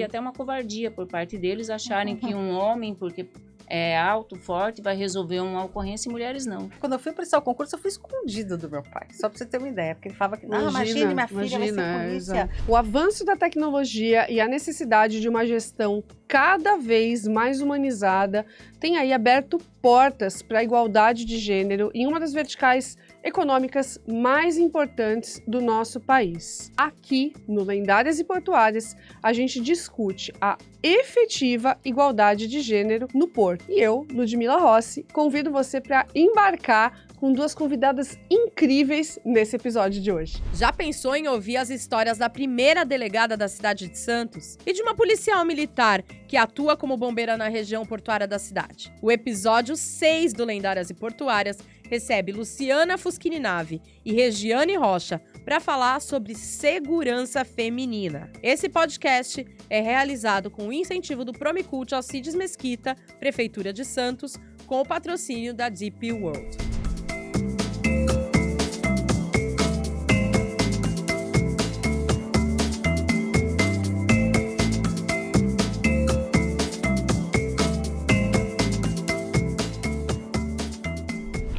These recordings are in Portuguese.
seria até uma covardia por parte deles acharem que um homem, porque é alto, forte, vai resolver uma ocorrência e mulheres não. Quando eu fui prestar o concurso, eu fui escondido do meu pai. Só pra você ter uma ideia. Porque ele falava que, imagine, minha filha vai ser polícia. O avanço da tecnologia e a necessidade de uma gestão cada vez mais humanizada tem aí aberto portas para a igualdade de gênero em uma das verticais econômicas mais importantes do nosso país. Aqui, no Lendárias e Portuárias, a gente discute a efetiva igualdade de gênero no porto. E eu, Ludmila Rossi, convido você para embarcar com duas convidadas incríveis nesse episódio de hoje. Já pensou em ouvir as histórias da primeira delegada da cidade de Santos e de uma policial militar que atua como bombeira na região portuária da cidade? O episódio 6 do Lendárias e Portuárias recebe Luciana Fuschini Nave e Regiane Rocha para falar sobre segurança feminina. Esse podcast é realizado com o incentivo do Promicult Alcides Mesquita, Prefeitura de Santos, com o patrocínio da DP World.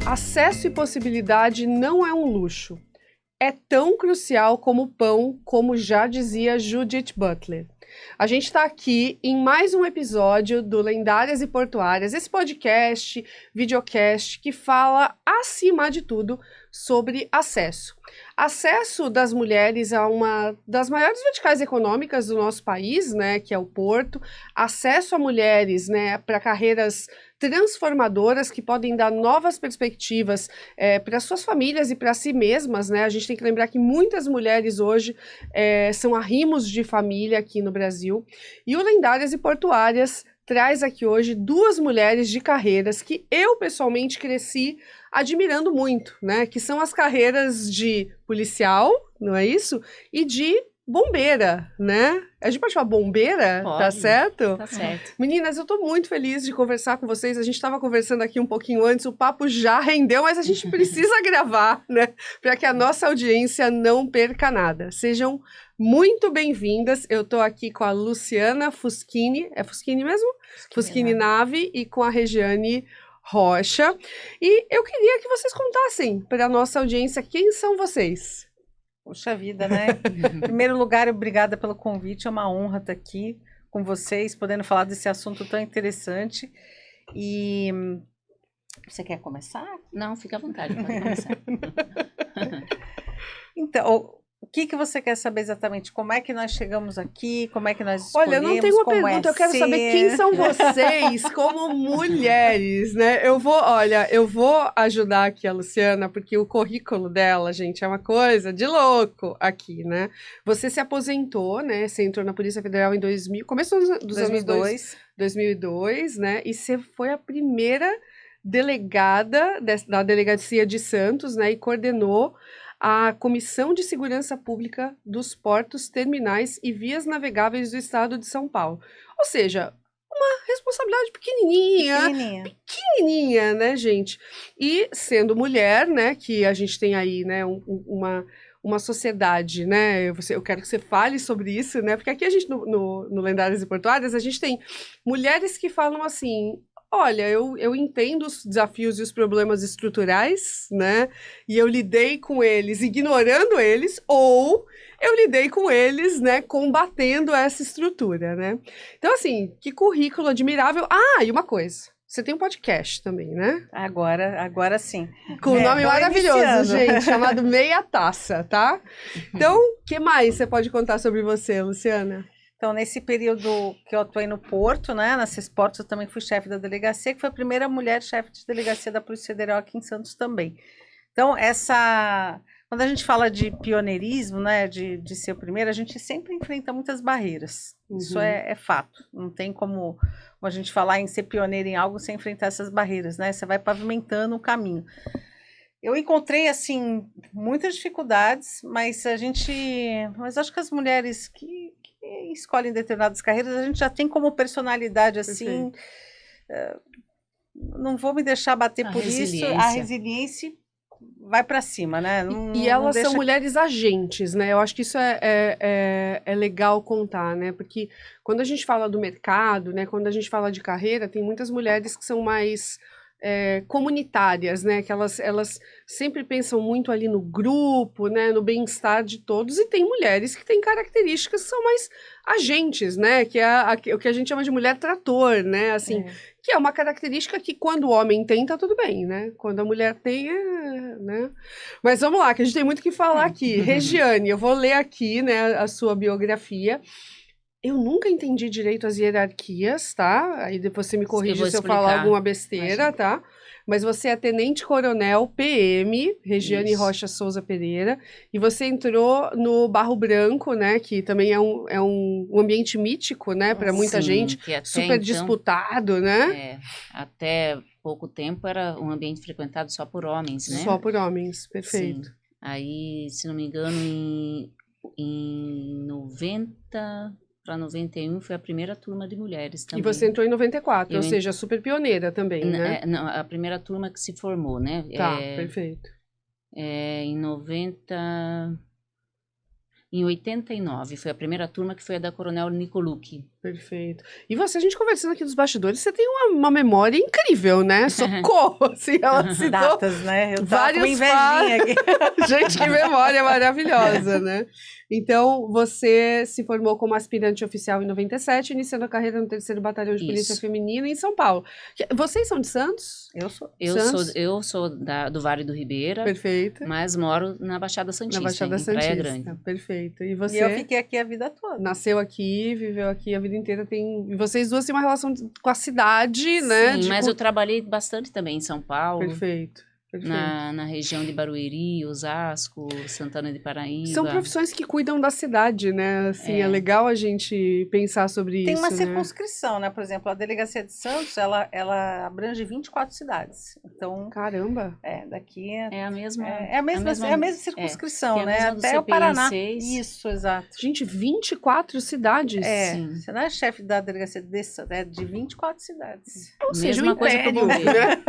Acesso e possibilidade não é um luxo. É tão crucial como o pão, como já dizia Judith Butler. A gente está aqui em mais um episódio do Lendárias e Portuárias, esse podcast, videocast que fala, acima de tudo, sobre acesso. Acesso das mulheres a uma das maiores verticais econômicas do nosso país, né, que é o porto. Acesso a mulheres, né, para carreiras transformadoras que podem dar novas perspectivas para suas famílias e para si mesmas, né? A gente tem que lembrar que muitas mulheres hoje são arrimos de família aqui no Brasil. E o Lendárias e Portuárias traz aqui hoje duas mulheres de carreiras que eu pessoalmente cresci admirando muito, né? Que são as carreiras de policial, não é isso? E de bombeira, né? A gente pode falar bombeira? Pode. Tá certo? Tá certo. Meninas, eu tô muito feliz de conversar com vocês. A gente estava conversando aqui um pouquinho antes, o papo já rendeu, mas a gente precisa gravar, né? Para que a nossa audiência não perca nada. Sejam muito bem-vindas. Eu tô aqui com a Luciana Fuschini, é Fuschini mesmo? Fuschini Nave e com a Regiane Rocha. E eu queria que vocês contassem para a nossa audiência quem são vocês. Puxa vida, né? Em primeiro lugar, obrigada pelo convite. É uma honra estar aqui com vocês, podendo falar desse assunto tão interessante. E você quer começar? Não, fica à vontade, pode começar. Então, o que você quer saber exatamente? Como é que nós chegamos aqui? Como é que nós escolhemos? Olha, eu não tenho uma pergunta, eu quero saber quem são vocês como mulheres, né? Eu vou ajudar aqui a Luciana, porque o currículo dela, gente, é uma coisa de louco aqui, né? Você se aposentou, né? Você entrou na Polícia Federal em 2000, começo dos anos 2002, né? E você foi a primeira delegada da Delegacia de Santos, né? E coordenou a Comissão de Segurança Pública dos Portos, Terminais e Vias Navegáveis do Estado de São Paulo. Ou seja, uma responsabilidade pequenininha, né, gente? E sendo mulher, né, que a gente tem aí, né, uma sociedade, né, eu quero que você fale sobre isso, né, porque aqui a gente, no Lendárias e Portuárias, a gente tem mulheres que falam assim: olha, eu entendo os desafios e os problemas estruturais, né? E eu lidei com eles ignorando eles, ou eu lidei com eles, né, combatendo essa estrutura, né? Então, assim, que currículo admirável. Ah, e uma coisa, você tem um podcast também, né? Agora sim. Com um nome maravilhoso, iniciando. gente, chamado Meia Taça, tá? Então, o que mais você pode contar sobre você, Luciana? Então, nesse período que eu atuei no Porto, né, na Cesportos, eu também fui chefe da delegacia, que foi a primeira mulher chefe de delegacia da Polícia Federal aqui em Santos também. Então, quando a gente fala de pioneirismo, né, de ser o primeiro, a gente sempre enfrenta muitas barreiras. Isso é fato. Não tem como a gente falar em ser pioneiro em algo sem enfrentar essas barreiras, né? Você vai pavimentando o caminho. Eu encontrei, assim, muitas dificuldades, mas acho que as mulheres que escolhem determinadas carreiras, a gente já tem como personalidade, assim, não vou me deixar bater por isso, a resiliência vai para cima, né? E elas são mulheres agentes, né? Eu acho que isso é legal contar, né? Porque quando a gente fala do mercado, né? Quando a gente fala de carreira, tem muitas mulheres que são mais comunitárias, né? Que elas sempre pensam muito ali no grupo, né? No bem-estar de todos. E tem mulheres que têm características que são mais agentes, né? Que é o que a gente chama de mulher trator, né? Assim, que é uma característica que quando o homem tem, tá tudo bem, né? Quando a mulher tem, né? Mas vamos lá, que a gente tem muito o que falar aqui. Regiane, eu vou ler aqui, né, a sua biografia. Eu nunca entendi direito as hierarquias, tá? Aí depois você me corrige se eu falar alguma besteira, tá? Mas você é tenente-coronel PM, Regiane Rocha Souza Pereira, e você entrou no Barro Branco, né? Que também é um ambiente mítico, né? Para muita gente, super disputado, né? Até pouco tempo era um ambiente frequentado só por homens, né? Só por homens, perfeito. Sim. Aí, se não me engano, em 90 para 91 foi a primeira turma de mulheres também. E você entrou em 94, ou seja, super pioneira também, né? Não, a primeira turma que se formou, né? Tá, perfeito. Em 89, foi a primeira turma que foi a da Coronel Nicolucci. Perfeito. E você, a gente conversando aqui dos bastidores, você tem uma memória incrível, né? Socorro! Assim, ela citou datas, né? Eu vários com invejinha aqui. Gente, que memória maravilhosa, né? Então, você se formou como aspirante oficial em 97, iniciando a carreira no 3º Batalhão de Polícia Feminina em São Paulo. Vocês são de Santos? Eu sou. Eu sou do Vale do Ribeira. Perfeito. Mas moro na Baixada Santista, na Baixada Praia Santista. Grande. Perfeito. E você? E eu fiquei aqui a vida toda. Nasceu aqui, viveu aqui a vida inteira. E vocês duas têm uma relação com a cidade, né? Sim, mas eu trabalhei bastante também em São Paulo. Perfeito. Na região de Barueri, Osasco, Santana de Paraíba. São profissões que cuidam da cidade, né? Assim, é legal a gente pensar sobre isso. Tem uma circunscrição, né? Por exemplo, a Delegacia de Santos, ela abrange 24 cidades. Então, caramba! Daqui é a mesma circunscrição, né? Até o Paraná. Isso, exato. Gente, 24 cidades? Sim. Você não é chefe da Delegacia de 24 cidades. Ou seja, um império, né?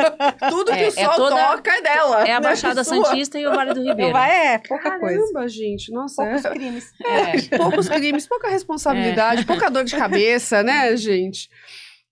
Tudo que o sol toca dela. É a Baixada Santista e o Vale do Ribeira. Pouca coisa. Caramba, gente, nossa. Poucos crimes. Poucos crimes, pouca responsabilidade, pouca dor de cabeça, né, gente?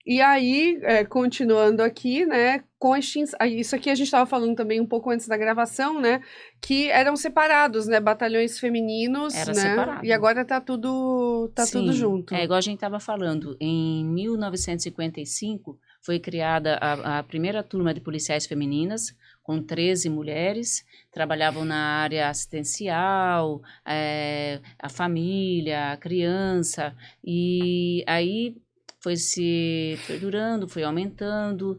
E aí, continuando aqui, né, com isso aqui a gente estava falando também um pouco antes da gravação, né, que eram separados, né, batalhões femininos, Era né, separado. E agora tá tudo junto. Igual a gente estava falando, em 1955 foi criada a primeira turma de policiais femininas, com 13 mulheres, trabalhavam na área assistencial, a família, a criança, e aí foi se perdurando, foi aumentando,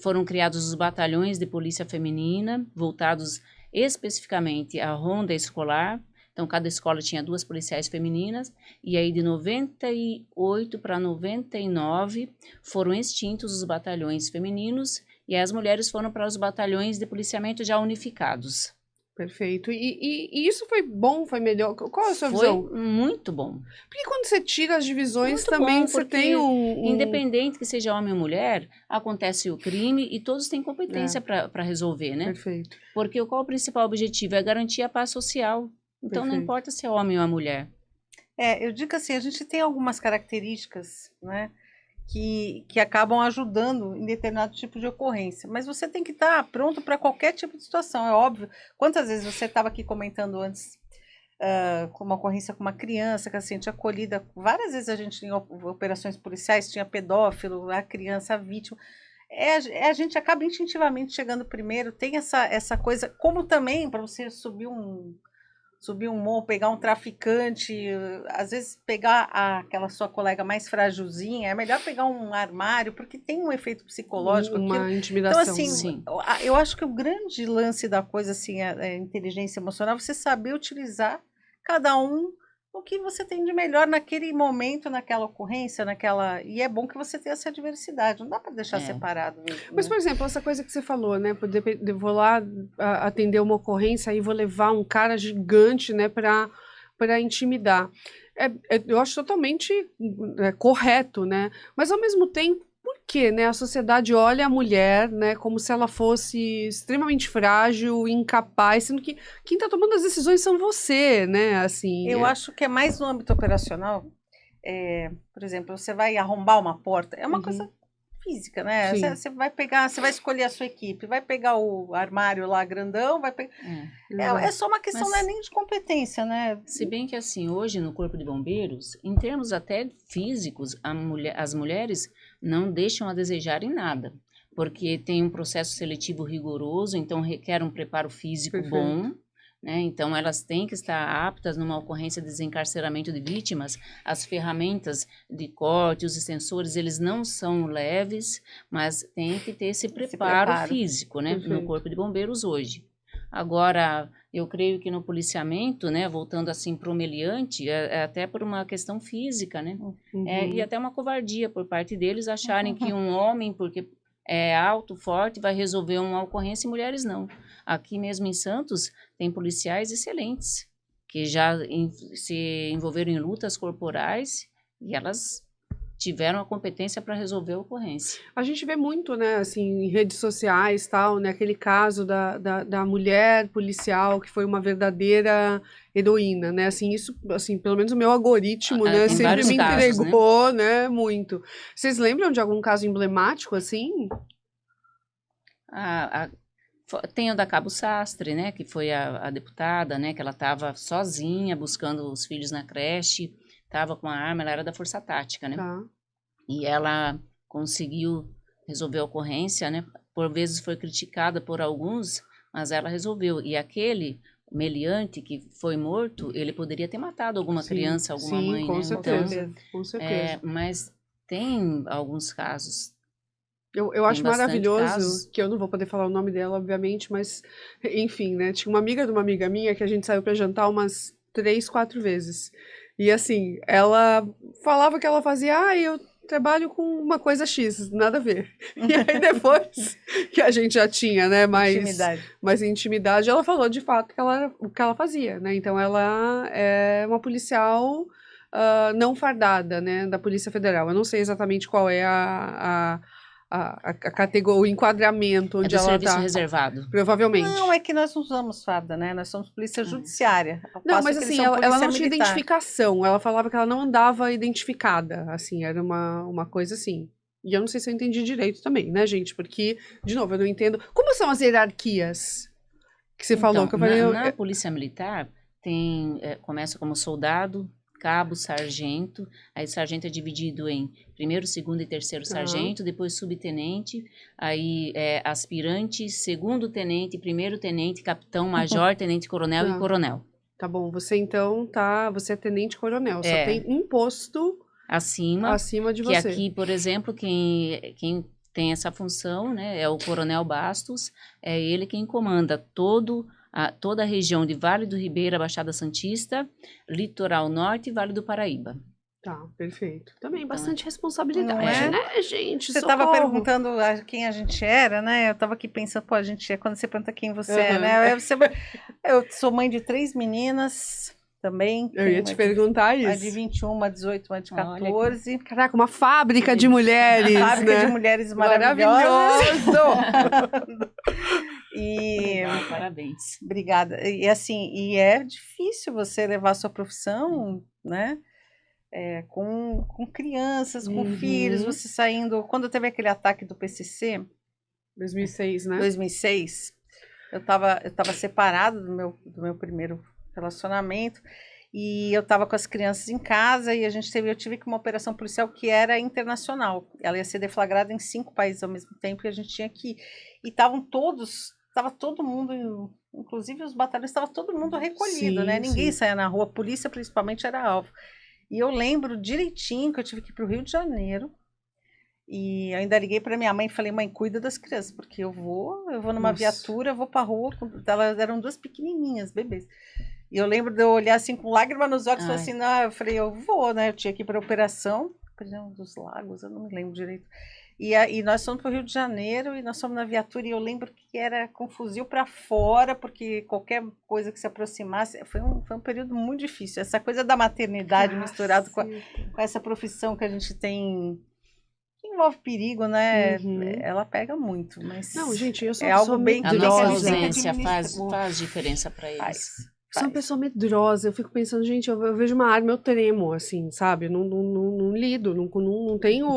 foram criados os batalhões de polícia feminina, voltados especificamente à ronda escolar. Então, cada escola tinha 2 policiais femininas, e aí de 98 para 99 foram extintos os batalhões femininos, e as mulheres foram para os batalhões de policiamento já unificados. Perfeito. E isso foi bom, foi melhor? Qual é a sua visão? Foi muito bom. Porque quando você tira as divisões muito também, bom, você tem independente que seja homem ou mulher, acontece o crime e todos têm competência para resolver, né? Perfeito. Porque qual é o principal objetivo? É garantir a paz social. Então, não importa se é homem ou a mulher. Eu digo assim, a gente tem algumas características, né, que acabam ajudando em determinado tipo de ocorrência. Mas você tem que estar pronto para qualquer tipo de situação, é óbvio. Quantas vezes você estava aqui comentando antes, com uma ocorrência com uma criança que se sente acolhida. Várias vezes a gente em operações policiais tinha pedófilo, a criança, a vítima. A gente acaba instintivamente chegando primeiro, tem essa coisa, como também para você subir um morro, pegar um traficante, às vezes pegar aquela sua colega mais frágilzinha, é melhor pegar um armário, porque tem um efeito psicológico. Uma intimidação. Então, assim, sim, eu acho que o grande lance da coisa, assim, a inteligência emocional, você saber utilizar cada um o que você tem de melhor naquele momento, naquela ocorrência, e é bom que você tenha essa diversidade, não dá para deixar separado mesmo, né? Mas, por exemplo, essa coisa que você falou, né, eu vou lá atender uma ocorrência e vou levar um cara gigante, né, para intimidar. Eu acho totalmente correto, né, mas ao mesmo tempo, por que, né, a sociedade olha a mulher, né, como se ela fosse extremamente frágil, incapaz, sendo que quem está tomando as decisões são você, né, assim. Eu acho que é mais no âmbito operacional. Por exemplo, você vai arrombar uma porta, é uma coisa física, né? Sim. Você vai pegar, você vai escolher a sua equipe, vai pegar o armário lá grandão, vai pegar. É só uma questão, Mas- não é nem de competência, né? Se bem que assim, hoje no Corpo de Bombeiros, em termos até físicos, as mulheres não deixam a desejar em nada, porque tem um processo seletivo rigoroso, então requer um preparo físico Perfeito. bom, né? Então elas têm que estar aptas numa ocorrência de desencarceramento de vítimas. As ferramentas de corte, os extensores, eles não são leves, mas tem que ter esse preparo preparo. físico, né? Perfeito. No Corpo de Bombeiros hoje. Agora, eu creio que no policiamento, né, voltando assim para o meliante, é até por uma questão física, né? E até uma covardia por parte deles acharem que um homem, porque é alto, forte, vai resolver uma ocorrência e mulheres não. Aqui mesmo em Santos, tem policiais excelentes, que já se envolveram em lutas corporais e elas tiveram a competência para resolver a ocorrência. A gente vê muito, né, assim, em redes sociais, tal, né, aquele caso da mulher policial que foi uma verdadeira heroína, né, assim, isso, assim, pelo menos o meu algoritmo, né, Em sempre vários me casos, entregou, né, muito. Vocês lembram de algum caso emblemático, assim? Tem o da Cabo Sastre, né, que foi a deputada, né, que ela estava sozinha buscando os filhos na creche, estava com a arma, ela era da Força Tática, né, Tá. e ela conseguiu resolver a ocorrência, né, por vezes foi criticada por alguns, mas ela resolveu, e aquele meliante que foi morto, ele poderia ter matado alguma Sim, criança, alguma sim, mãe, com né, certeza, com certeza. mas tem alguns casos. Eu acho bastante maravilhoso, casos. que eu não vou poder falar o nome dela, obviamente, mas, enfim, né? Tinha uma amiga de uma amiga minha que a gente saiu pra jantar umas 3, 4 vezes. E assim, ela falava que ela fazia, eu trabalho com uma coisa X, nada a ver. E aí depois que a gente já tinha, né, mais intimidade, ela falou de fato que o que ela fazia, né? Então ela é uma policial não fardada, né, da Polícia Federal. Eu não sei exatamente qual é a categoria, o enquadramento onde do ela serviço tá. reservado. Provavelmente. Não, é que nós não usamos farda, né? Nós somos polícia judiciária. ao Não, passo mas que eles assim, são ela polícia não tinha militar. identificação. Ela falava que ela não andava identificada. Assim, era uma coisa assim. E eu não sei se eu entendi direito também, né, gente? Porque, de novo, eu não entendo. Como são as hierarquias que você falou? Que eu falei, na Polícia Militar, começa como soldado, cabo, sargento. Aí sargento é dividido em primeiro, segundo e terceiro sargento, depois subtenente, aí aspirante, segundo tenente, primeiro tenente, capitão, major, tenente coronel e coronel. Tá bom, você então você é tenente coronel, só tem um posto acima de que você. aqui, por exemplo, quem tem essa função, né, é o Coronel Bastos, é ele quem comanda toda a região de Vale do Ribeira, Baixada Santista, Litoral Norte e Vale do Paraíba. Tá, perfeito. Também Então, bastante responsabilidade, Não é? né, gente? Você estava perguntando quem a gente era, né? Eu estava aqui pensando, a gente é quando você pergunta quem você é, né? Eu sou mãe de 3 meninas também. Eu ia te perguntar Uma isso. de 21, uma de 18, uma de 14. Caraca, uma fábrica de mulheres, Uma fábrica né? de mulheres maravilhosas. Maravilhoso! Legal, parabéns. Obrigada. E assim, é difícil você levar a sua profissão, né? Com crianças, com filhos, você saindo. Quando teve aquele ataque do PCC, 2006, né? 2006, eu tava separada do meu primeiro relacionamento e eu estava com as crianças em casa e eu tive que uma operação policial que era internacional. Ela ia ser deflagrada em 5 países ao mesmo tempo e a gente tinha que ir. E estava todo mundo, inclusive os batalhões, estava todo mundo recolhido, né? Ninguém saía na rua, a polícia principalmente era alvo. E eu lembro direitinho que eu tive que ir para o Rio de Janeiro e eu ainda liguei para minha mãe e falei, mãe, cuida das crianças, porque eu vou numa viatura, eu vou para a rua, elas eram 2 pequenininhas, bebês. E eu lembro de eu olhar assim com lágrima nos olhos e falar assim, não, eu falei, eu vou, né? Eu tinha que ir para a operação, prisão dos Lagos, eu não me lembro direito. E nós fomos para o Rio de Janeiro e nós fomos na viatura e eu lembro que era com fuzil para fora, porque qualquer coisa que se aproximasse, foi um período muito difícil. Essa coisa da maternidade misturado com essa profissão que a gente tem, envolve perigo, né? Uhum. Ela pega muito, mas Não, gente, eu sou é uma algo pessoa bem A que nossa eles têm que ausência administrar. faz diferença para eles. Faz, Eu sou uma faz. pessoa medrosa, eu fico pensando, gente, eu vejo uma arma, eu tremo, assim, sabe? Não lido, não tenho,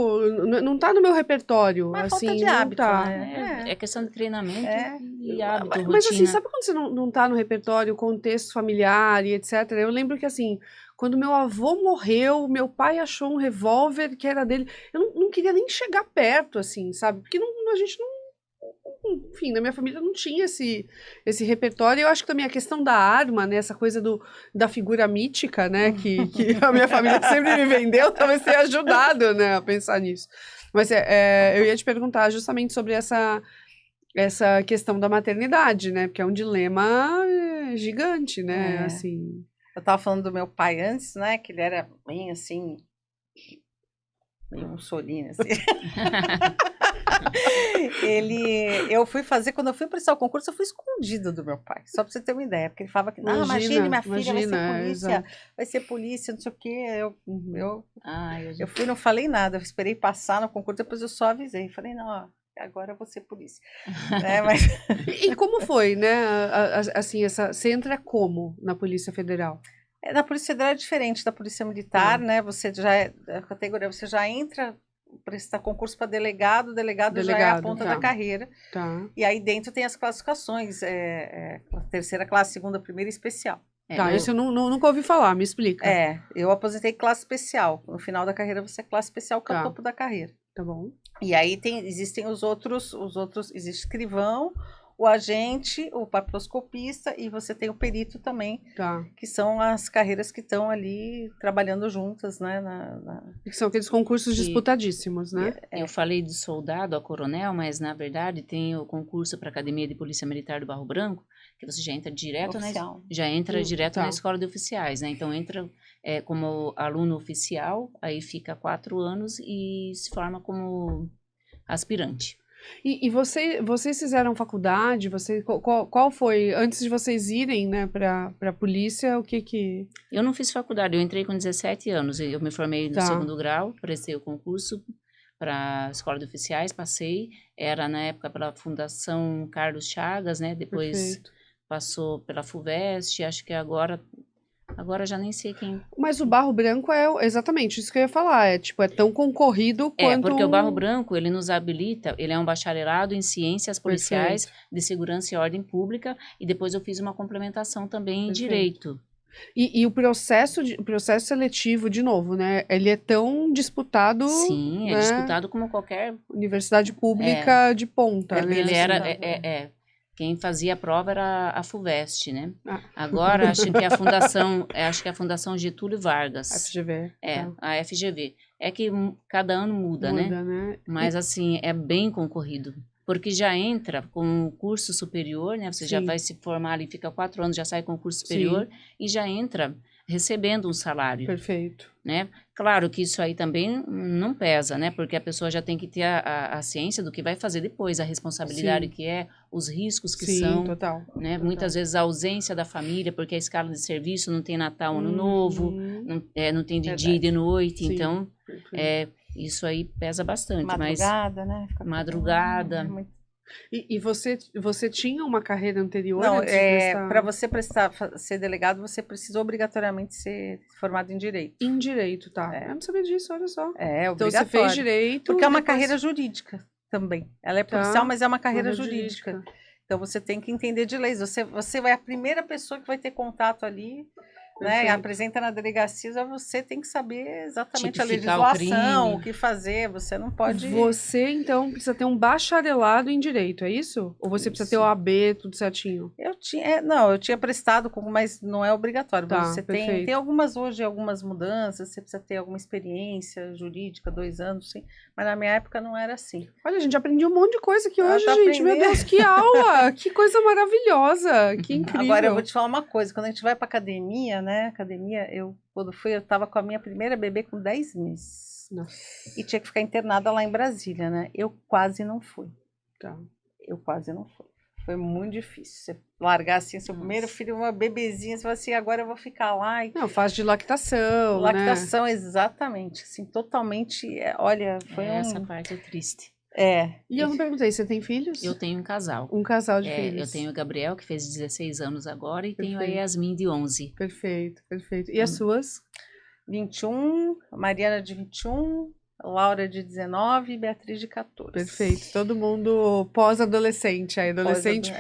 não tá no meu repertório, Mas é assim, falta de não hábito, tá. né? É questão de treinamento É. e hábito, Mas assim, rotina. sabe quando você não tá no repertório, contexto familiar e etc? Eu lembro que, assim, quando meu avô morreu, meu pai achou um revólver que era dele, eu não queria nem chegar perto, assim, sabe? Porque a gente não, enfim, na minha família não tinha esse repertório. E eu acho que também a questão da arma, né, essa coisa da figura mítica, né, que a minha família sempre me vendeu, talvez tenha ajudado, né, a pensar nisso. Mas eu ia te perguntar justamente sobre essa questão da maternidade, né, porque é um dilema gigante, né, É. assim. Eu tava falando do meu pai antes, né? Que ele era bem assim, meio Mussolini, assim. Eu fui fazer, quando eu fui prestar o concurso, eu fui escondida do meu pai, só pra você ter uma ideia, porque ele falava que, não, imagine, minha filha vai ser polícia, não sei o quê. Eu fui, não falei nada, eu esperei passar no concurso, depois eu só avisei, falei, não, ó, agora eu vou ser polícia. Né, mas E como foi, né, assim, você entra como na Polícia Federal? na Polícia Federal é diferente da Polícia Militar, né? Você já é a categoria, você já entra prestar concurso para delegado, delegado já é a ponta tá. da carreira. Tá. E aí dentro tem as classificações, terceira classe, segunda, primeira e especial. Tá, isso eu nunca ouvi falar, me explica. Eu aposentei classe especial. No final da carreira você é classe especial, que é o topo da carreira. Tá bom. E aí existem os outros, existe escrivão, o agente, o papiloscopista e você tem o perito também, Tá. que são as carreiras que estão ali trabalhando juntas, né? Que são aqueles concursos disputadíssimos, né? Eu falei de soldado a coronel, mas na verdade tem o concurso para a Academia de Polícia Militar do Barro Branco, que você já entra direto direto tá. na escola de oficiais, né? Então entra como aluno oficial, aí fica 4 anos e se forma como aspirante. E vocês fizeram faculdade? Qual foi, antes de vocês irem, né, para a polícia, o que... Eu não fiz faculdade, eu entrei com 17 anos, eu me formei no segundo grau, prestei o concurso para a escola de oficiais, passei, era na época pela Fundação Carlos Chagas, né, depois passou pela FUVEST, acho que agora já nem sei quem. Mas o Barro Branco é exatamente isso que eu ia falar, é tão concorrido quanto... porque o Barro Branco, ele nos habilita, ele é um bacharelado em ciências policiais, de segurança e ordem pública, e depois eu fiz uma complementação também em direito. E o processo seletivo, de novo, né, ele é tão disputado... Sim, é disputado como qualquer... Universidade pública de ponta, né? Ele era... Quem fazia a prova era a FUVEST, né? Agora, acho que a Fundação Getúlio Vargas. FGV. A FGV. É que cada ano muda, né? Mas, assim, é bem concorrido. Porque já entra com o curso superior, né? Você já vai se formar ali, fica 4 anos, já sai com o curso superior e já entra recebendo um salário. Perfeito. Né? Claro que isso aí também não pesa, né? Porque a pessoa já tem que ter a ciência do que vai fazer depois, a responsabilidade que é, os riscos que são. Total. Né? Muitas vezes a ausência da família, porque a escala de serviço não tem Natal, Ano Novo, não tem de dia e de noite, então isso aí pesa bastante. Madrugada, né? Madrugada. E você tinha uma carreira anterior? Não, para você ser delegado, você precisa obrigatoriamente ser formado em direito. Em direito, tá. Eu não sabia disso, olha só. Então você fez direito. Porque é uma carreira jurídica também. Ela é policial, mas é uma carreira jurídica. Então você tem que entender de leis. Você vai a primeira pessoa que vai ter contato ali, né? Apresenta na delegacia, você tem que saber exatamente a legislação, o que fazer. Você não pode. Você, então, precisa ter um bacharelado em direito, é isso? Ou você precisa ter o AB, tudo certinho? Eu tinha prestado, mas não é obrigatório. Você tem algumas mudanças, você precisa ter alguma experiência jurídica, 2 anos, sim. Mas na minha época não era assim. Olha, a gente aprendeu um monte de coisa aqui hoje, gente. Meu Deus, que aula! Que coisa maravilhosa! Que incrível! Agora eu vou te falar uma coisa. Quando a gente vai pra academia, né? Quando fui, eu tava com a minha primeira bebê com 10 meses. Nossa. E tinha que ficar internada lá em Brasília, né? Eu quase não fui. Tá. Eu quase não fui. Foi muito difícil. Você largar assim, seu primeiro filho, uma bebezinha, você fala assim, agora eu vou ficar lá. Não, fase de lactação, né? Lactação, exatamente. Assim, totalmente. Olha, foi Essa parte é triste. E eu não perguntei, você tem filhos? Eu tenho um casal. Um casal de filhos. Eu tenho o Gabriel, que fez 16 anos agora, e tenho a Perfeito. Yasmin, de 11. Perfeito, perfeito. E as suas? 21, a Mariana de 21, Laura de 19 e Beatriz de 14. Perfeito. Todo mundo pós-adolescente, aí adolescente,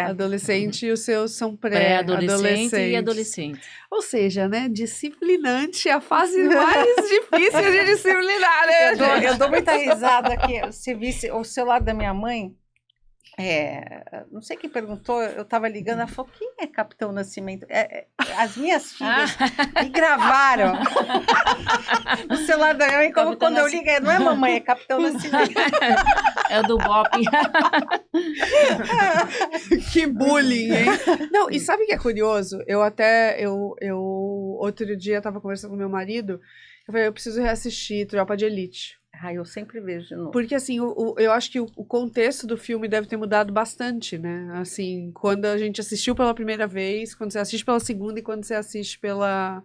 adolescente e os seus são Pré-adolescente e adolescente. Ou seja, né, disciplinante é a fase mais difícil de disciplinar, né? Eu dou muita risada aqui. Você visse o celular da minha mãe, não sei quem perguntou, eu estava ligando, ela falou, quem é Capitão Nascimento? As minhas filhas me gravaram no celular da minha mãe, como quando eu ligo, não é mamãe, é Capitão Nascimento. É o do Bop. Que bullying, hein? Não, e sabe o que é curioso? Eu outro dia estava conversando com meu marido, eu falei, eu preciso reassistir Tropa de Elite. Eu sempre vejo de novo. Porque, assim, eu acho que o contexto do filme deve ter mudado bastante, né? Assim, quando a gente assistiu pela primeira vez, quando você assiste pela segunda e quando você assiste pela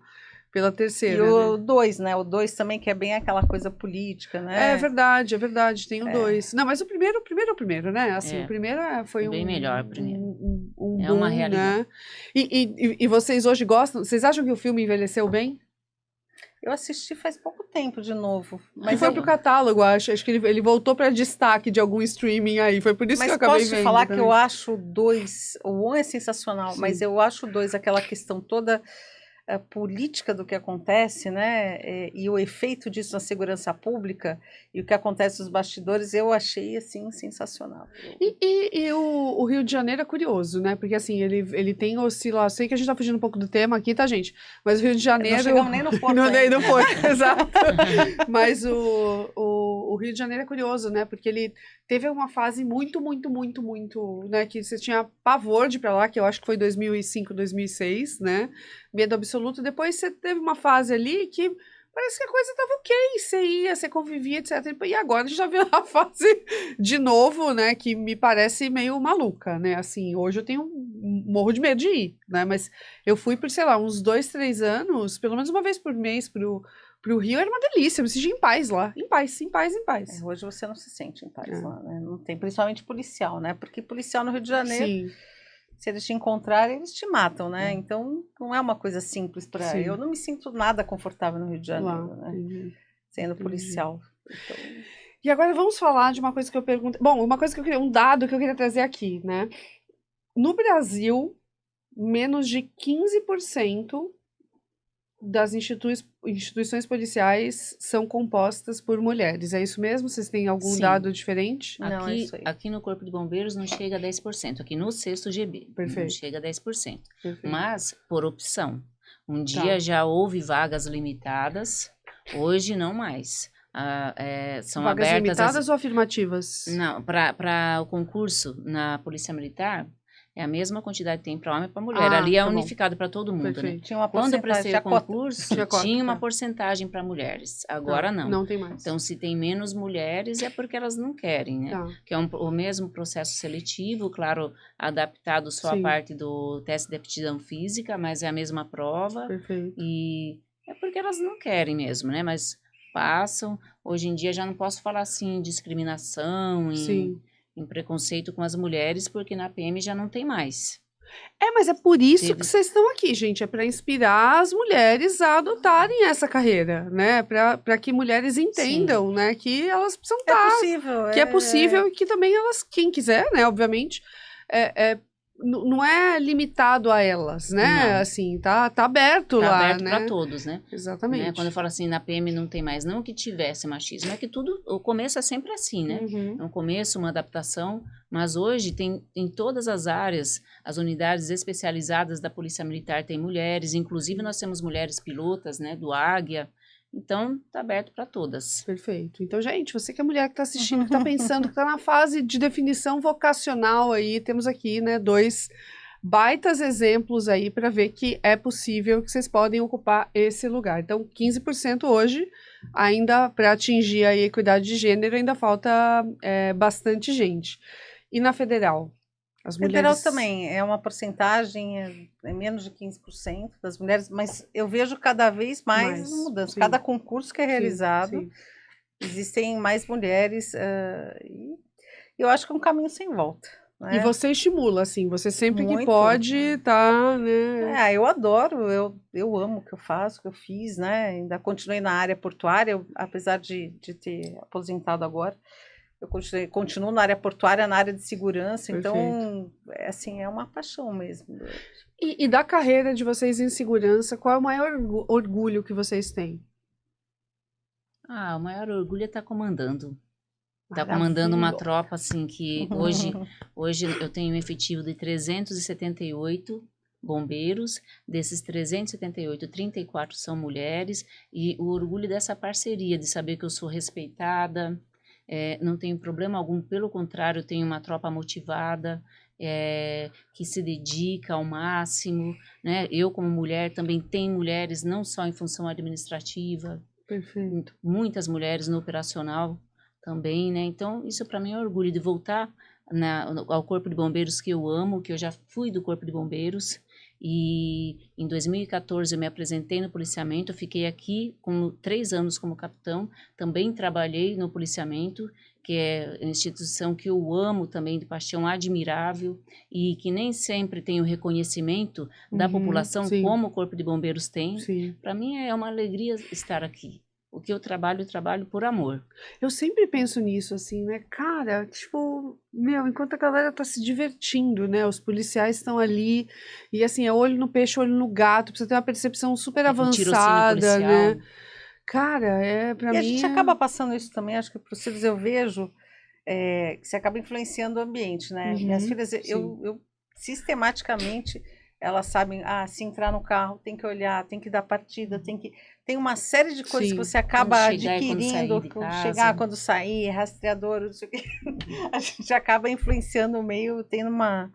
terceira. E o 2, né? O 2 também, que é bem aquela coisa política, né? É verdade, tem o 2. Não, mas o primeiro é o primeiro, né? Assim, o primeiro foi bem melhor, o primeiro. Um boom, uma realidade. né? E vocês hoje gostam? Vocês acham que o filme envelheceu bem? Eu assisti faz pouco tempo de novo. Mas foi pro catálogo, acho que ele voltou para destaque de algum streaming aí. Foi por isso que eu acabei vendo. Mas posso te falar que eu acho o 2, o 1 é sensacional, sim, mas eu acho o 2, aquela questão toda política do que acontece, né? E o efeito disso na segurança pública e o que acontece nos bastidores, eu achei, assim, sensacional. E o Rio de Janeiro é curioso, né? Porque, assim, ele tem oscilação. Sei que a gente tá fugindo um pouco do tema aqui, tá, gente? Mas o Rio de Janeiro... Não chegamos nem no Porto. No Porto, exato. Mas o Rio de Janeiro é curioso, né? Porque ele teve uma fase muito, né? Que você tinha pavor de ir pra lá, que eu acho que foi 2005, 2006, né? Medo absoluto. Depois você teve uma fase ali que parece que a coisa estava ok, você ia, você convivia, etc. E agora a gente já viu a fase de novo, né, que me parece meio maluca, né, assim, hoje eu tenho morro de medo de ir, né, mas eu fui por, sei lá, uns 2, 3 anos, pelo menos uma vez por mês pro Rio, era uma delícia, eu me senti em paz lá, em paz. Hoje você não se sente em paz lá, né, não tem, principalmente policial, né, porque policial no Rio de Janeiro... Sim. Se eles te encontrarem, eles te matam, né? Então, não é uma coisa simples para... Eu não me sinto nada confortável no Rio de Janeiro, né? Sendo policial. Então... E agora vamos falar de uma coisa que eu pergunto... Bom, um dado que eu queria trazer aqui, né? No Brasil, menos de 15% das instituições policiais são compostas por mulheres. É isso mesmo? Vocês têm algum dado diferente? Não, aqui no Corpo de Bombeiros não chega a 10%. Aqui no 6º GB não chega a 10%. Perfeito. Mas por opção. Um dia já houve vagas limitadas, hoje não mais. São vagas abertas limitadas ou afirmativas? Não, para o concurso na Polícia Militar, é a mesma quantidade que tem para homem e para mulher. Ali é unificado para todo mundo, né? Quando eu prestei o concurso, tinha uma porcentagem para mulheres. Agora não. Não tem mais. Então, se tem menos mulheres, é porque elas não querem, né? Que é o mesmo processo seletivo, claro, adaptado só a parte do teste de aptidão física, mas é a mesma prova. Perfeito. E é porque elas não querem mesmo, né? Mas passam. Hoje em dia já não posso falar assim, discriminação, em preconceito com as mulheres, porque na PM já não tem mais. Mas é por isso que vocês estão aqui, gente. É para inspirar as mulheres a adotarem essa carreira, né? Para que mulheres entendam, né? Que elas precisam estar. Possível. Que é possível e que também elas, quem quiser, né? Obviamente, não é limitado a elas, né? Não. Assim, tá aberto lá, né? Tá aberto para todos, né? Exatamente. Né? Quando eu falo assim, na PM não tem mais, não que tivesse machismo, é que o começo é sempre assim, né? É um começo, uma adaptação, mas hoje tem em todas as áreas, as unidades especializadas da Polícia Militar tem mulheres, inclusive nós temos mulheres pilotas, né? Do Águia. Então, tá aberto para todas. Perfeito. Então, gente, você que é mulher que está assistindo, que está pensando, que está na fase de definição vocacional aí, temos aqui, né, 2 baitas exemplos aí para ver que é possível, que vocês podem ocupar esse lugar. Então, 15% hoje, ainda para atingir a equidade de gênero, ainda falta bastante gente. E na federal? As Federal mulheres também é uma porcentagem, é menos de 15% das mulheres, mas eu vejo cada vez mais mudanças. sim. Cada concurso que é Sim, realizado, sim. existem mais mulheres, e eu acho que é um caminho sem volta, E né? você estimula, assim, você sempre que Muito. pode, tá, né? Eu adoro, eu amo o que eu faço, o que eu fiz, né? Ainda continuei na área portuária, apesar de ter aposentado agora, eu continuo na área portuária, na área de segurança, Perfeito. então, assim, é uma paixão mesmo. E da carreira de vocês em segurança, qual é o maior orgulho que vocês têm? O maior orgulho é estar comandando. Está comandando uma tropa, assim, que hoje eu tenho um efetivo de 378 bombeiros. Desses 378, 34 são mulheres. E o orgulho dessa parceria, de saber que eu sou respeitada, não tenho problema algum. Pelo contrário, eu tenho uma tropa motivada, que se dedica ao máximo, né? Eu, como mulher, também tenho mulheres, não só em função administrativa, Perfeito. muitas mulheres no operacional também, né? Então, isso para mim é um orgulho de voltar ao Corpo de Bombeiros que eu amo, que eu já fui do Corpo de Bombeiros, e em 2014 eu me apresentei no policiamento, eu fiquei aqui 3 anos como capitão, também trabalhei no policiamento, que é uma instituição que eu amo também, de paixão admirável, e que nem sempre tem o reconhecimento da população, sim. como o Corpo de Bombeiros tem. Sim. Para mim é uma alegria estar aqui. O que eu trabalho por amor. Eu sempre penso nisso, assim, né? Cara, tipo, enquanto a galera tá se divertindo, né? Os policiais estão ali, e assim, é olho no peixe, olho no gato, precisa ter uma percepção super avançada, né? Cara, pra mim... E a gente acaba passando isso também, acho que para os filhos eu vejo que você acaba influenciando o ambiente, né? Minhas filhas, eu sistematicamente, elas sabem, se entrar no carro, tem que olhar, tem que dar partida, tem uma série de coisas que você acaba adquirindo, quando sair, rastreador, não sei o quê. A gente acaba influenciando o meio, tendo uma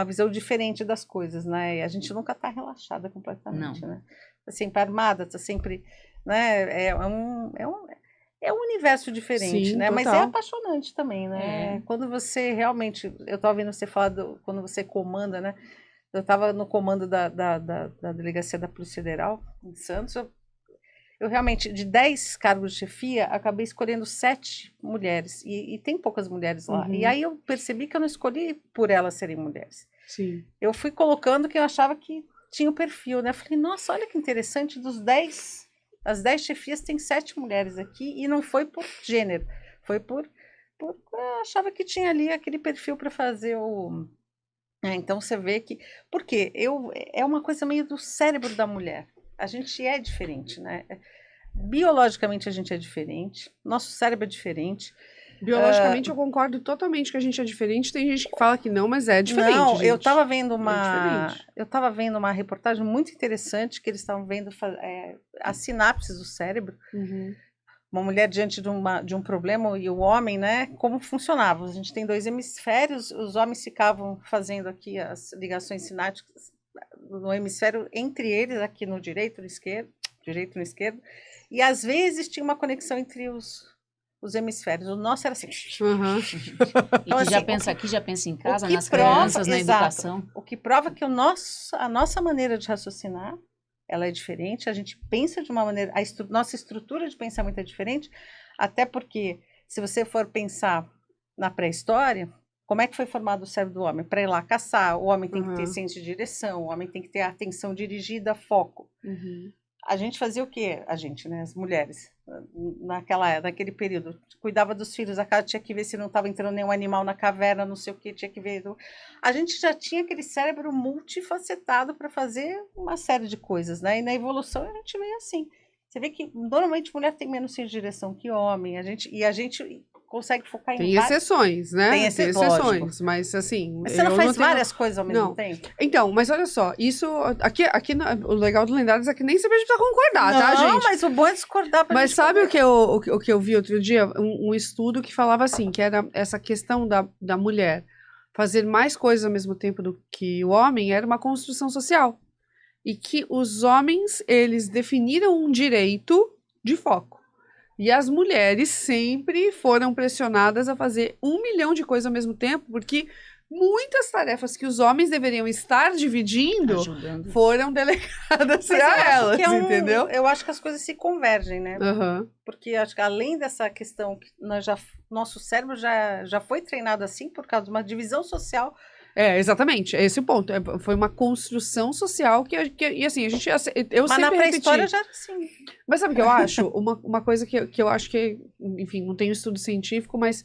visão diferente das coisas, né? E a gente nunca está relaxada completamente, né? Tá sempre armada, está sempre, né? É um universo diferente, né? Total. Mas é apaixonante também, né? Quando você realmente, eu estava ouvindo você falar quando você comanda, né? Eu estava no comando da delegacia da Polícia Federal em Santos. Eu realmente, de 10 cargos de chefia, acabei escolhendo 7 mulheres. E tem poucas mulheres lá. E aí eu percebi que eu não escolhi por elas serem mulheres. Sim. Eu fui colocando quem eu achava que tinha o perfil, né? Eu falei, nossa, olha que interessante, das 10 chefias tem 7 mulheres aqui. E não foi por gênero, foi por eu achava que tinha ali aquele perfil para fazer o... Então você vê que... Porque é uma coisa meio do cérebro da mulher. A gente é diferente, né? Biologicamente a gente é diferente, nosso cérebro é diferente. Biologicamente eu concordo totalmente que a gente é diferente, tem gente que fala que não, mas é diferente, Não, gente. eu estava vendo uma reportagem muito interessante que eles estavam vendo as sinapses do cérebro. Uma mulher diante de um problema e o homem, né? Como funcionava? A gente tem 2 hemisférios, os homens ficavam fazendo aqui as ligações sinápticas no hemisfério entre eles, aqui no direito e no esquerdo, e às vezes tinha uma conexão entre os hemisférios. O nosso era assim. Então, e que já pensa aqui, já pensa em casa, nas crianças, na educação. O que prova que a nossa maneira de raciocinar, ela é diferente, a gente pensa de uma maneira, nossa estrutura de pensamento é diferente, até porque, se você for pensar na pré-história, como é que foi formado o cérebro do homem? Para ir lá caçar, o homem tem que ter senso de direção, o homem tem que ter atenção dirigida, foco. A gente fazia o quê? A gente, né? As mulheres, naquele período, cuidava dos filhos, a casa tinha que ver se não estava entrando nenhum animal na caverna, não sei o que, tinha que ver. A gente já tinha aquele cérebro multifacetado para fazer uma série de coisas, né? E na evolução a gente veio assim. Você vê que normalmente mulher tem menos senso de direção que homem, a gente consegue focar tem exceções, né? Tem exceções, mas assim... Mas você não faz várias coisas ao mesmo tempo? Então, mas olha só, isso... Aqui o legal do Lendários é que nem sempre a gente precisa concordar, tá, gente? Não, mas o bom é discordar pra Mas gente sabe o que eu vi outro dia? Um estudo que falava assim, que era essa questão da mulher fazer mais coisas ao mesmo tempo do que o homem, era uma construção social. E que os homens, eles definiram um direito de foco. E as mulheres sempre foram pressionadas a fazer 1 milhão de coisas ao mesmo tempo, porque muitas tarefas que os homens deveriam estar dividindo Ajudando. foram delegadas Mas eu a acho elas, que é entendeu? Eu acho que as coisas se convergem, né? Aham. Porque acho que além dessa questão que nosso cérebro já foi treinado assim por causa de uma divisão social. Exatamente, é esse o ponto. Foi uma construção social e assim, eu Mas na sempre pré-história repeti. já era assim. Mas sabe o que eu acho? Uma coisa que eu acho que, enfim, não tenho estudo científico, mas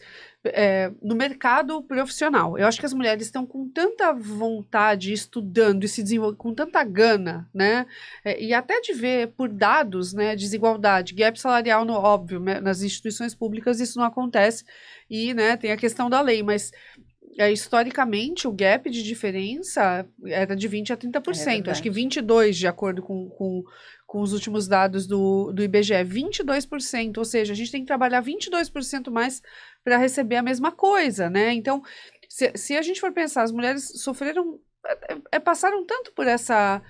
no mercado profissional, eu acho que as mulheres estão com tanta vontade, estudando e se desenvolvendo, com tanta gana, né? E até de ver por dados, né, desigualdade, gap salarial, no óbvio, né, nas instituições públicas isso não acontece, e, né, tem a questão da lei, mas historicamente, o gap de diferença era de 20% a 30%. Acho que 22%, de acordo com os últimos dados do IBGE. 22%, ou seja, a gente tem que trabalhar 22% mais para receber a mesma coisa, né? Então, se a gente for pensar, as mulheres sofreram, passaram tanto por essa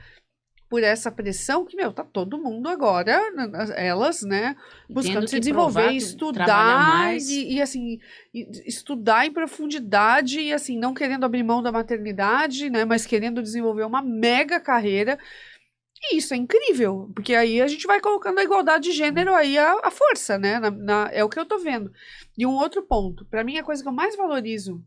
pressão que, tá todo mundo agora, elas, né, buscando se desenvolver, estudar e assim, estudar em profundidade e assim, não querendo abrir mão da maternidade, né, mas querendo desenvolver uma mega carreira. E isso é incrível, porque aí a gente vai colocando a igualdade de gênero aí a força, né, é o que eu tô vendo. E um outro ponto, para mim a coisa que eu mais valorizo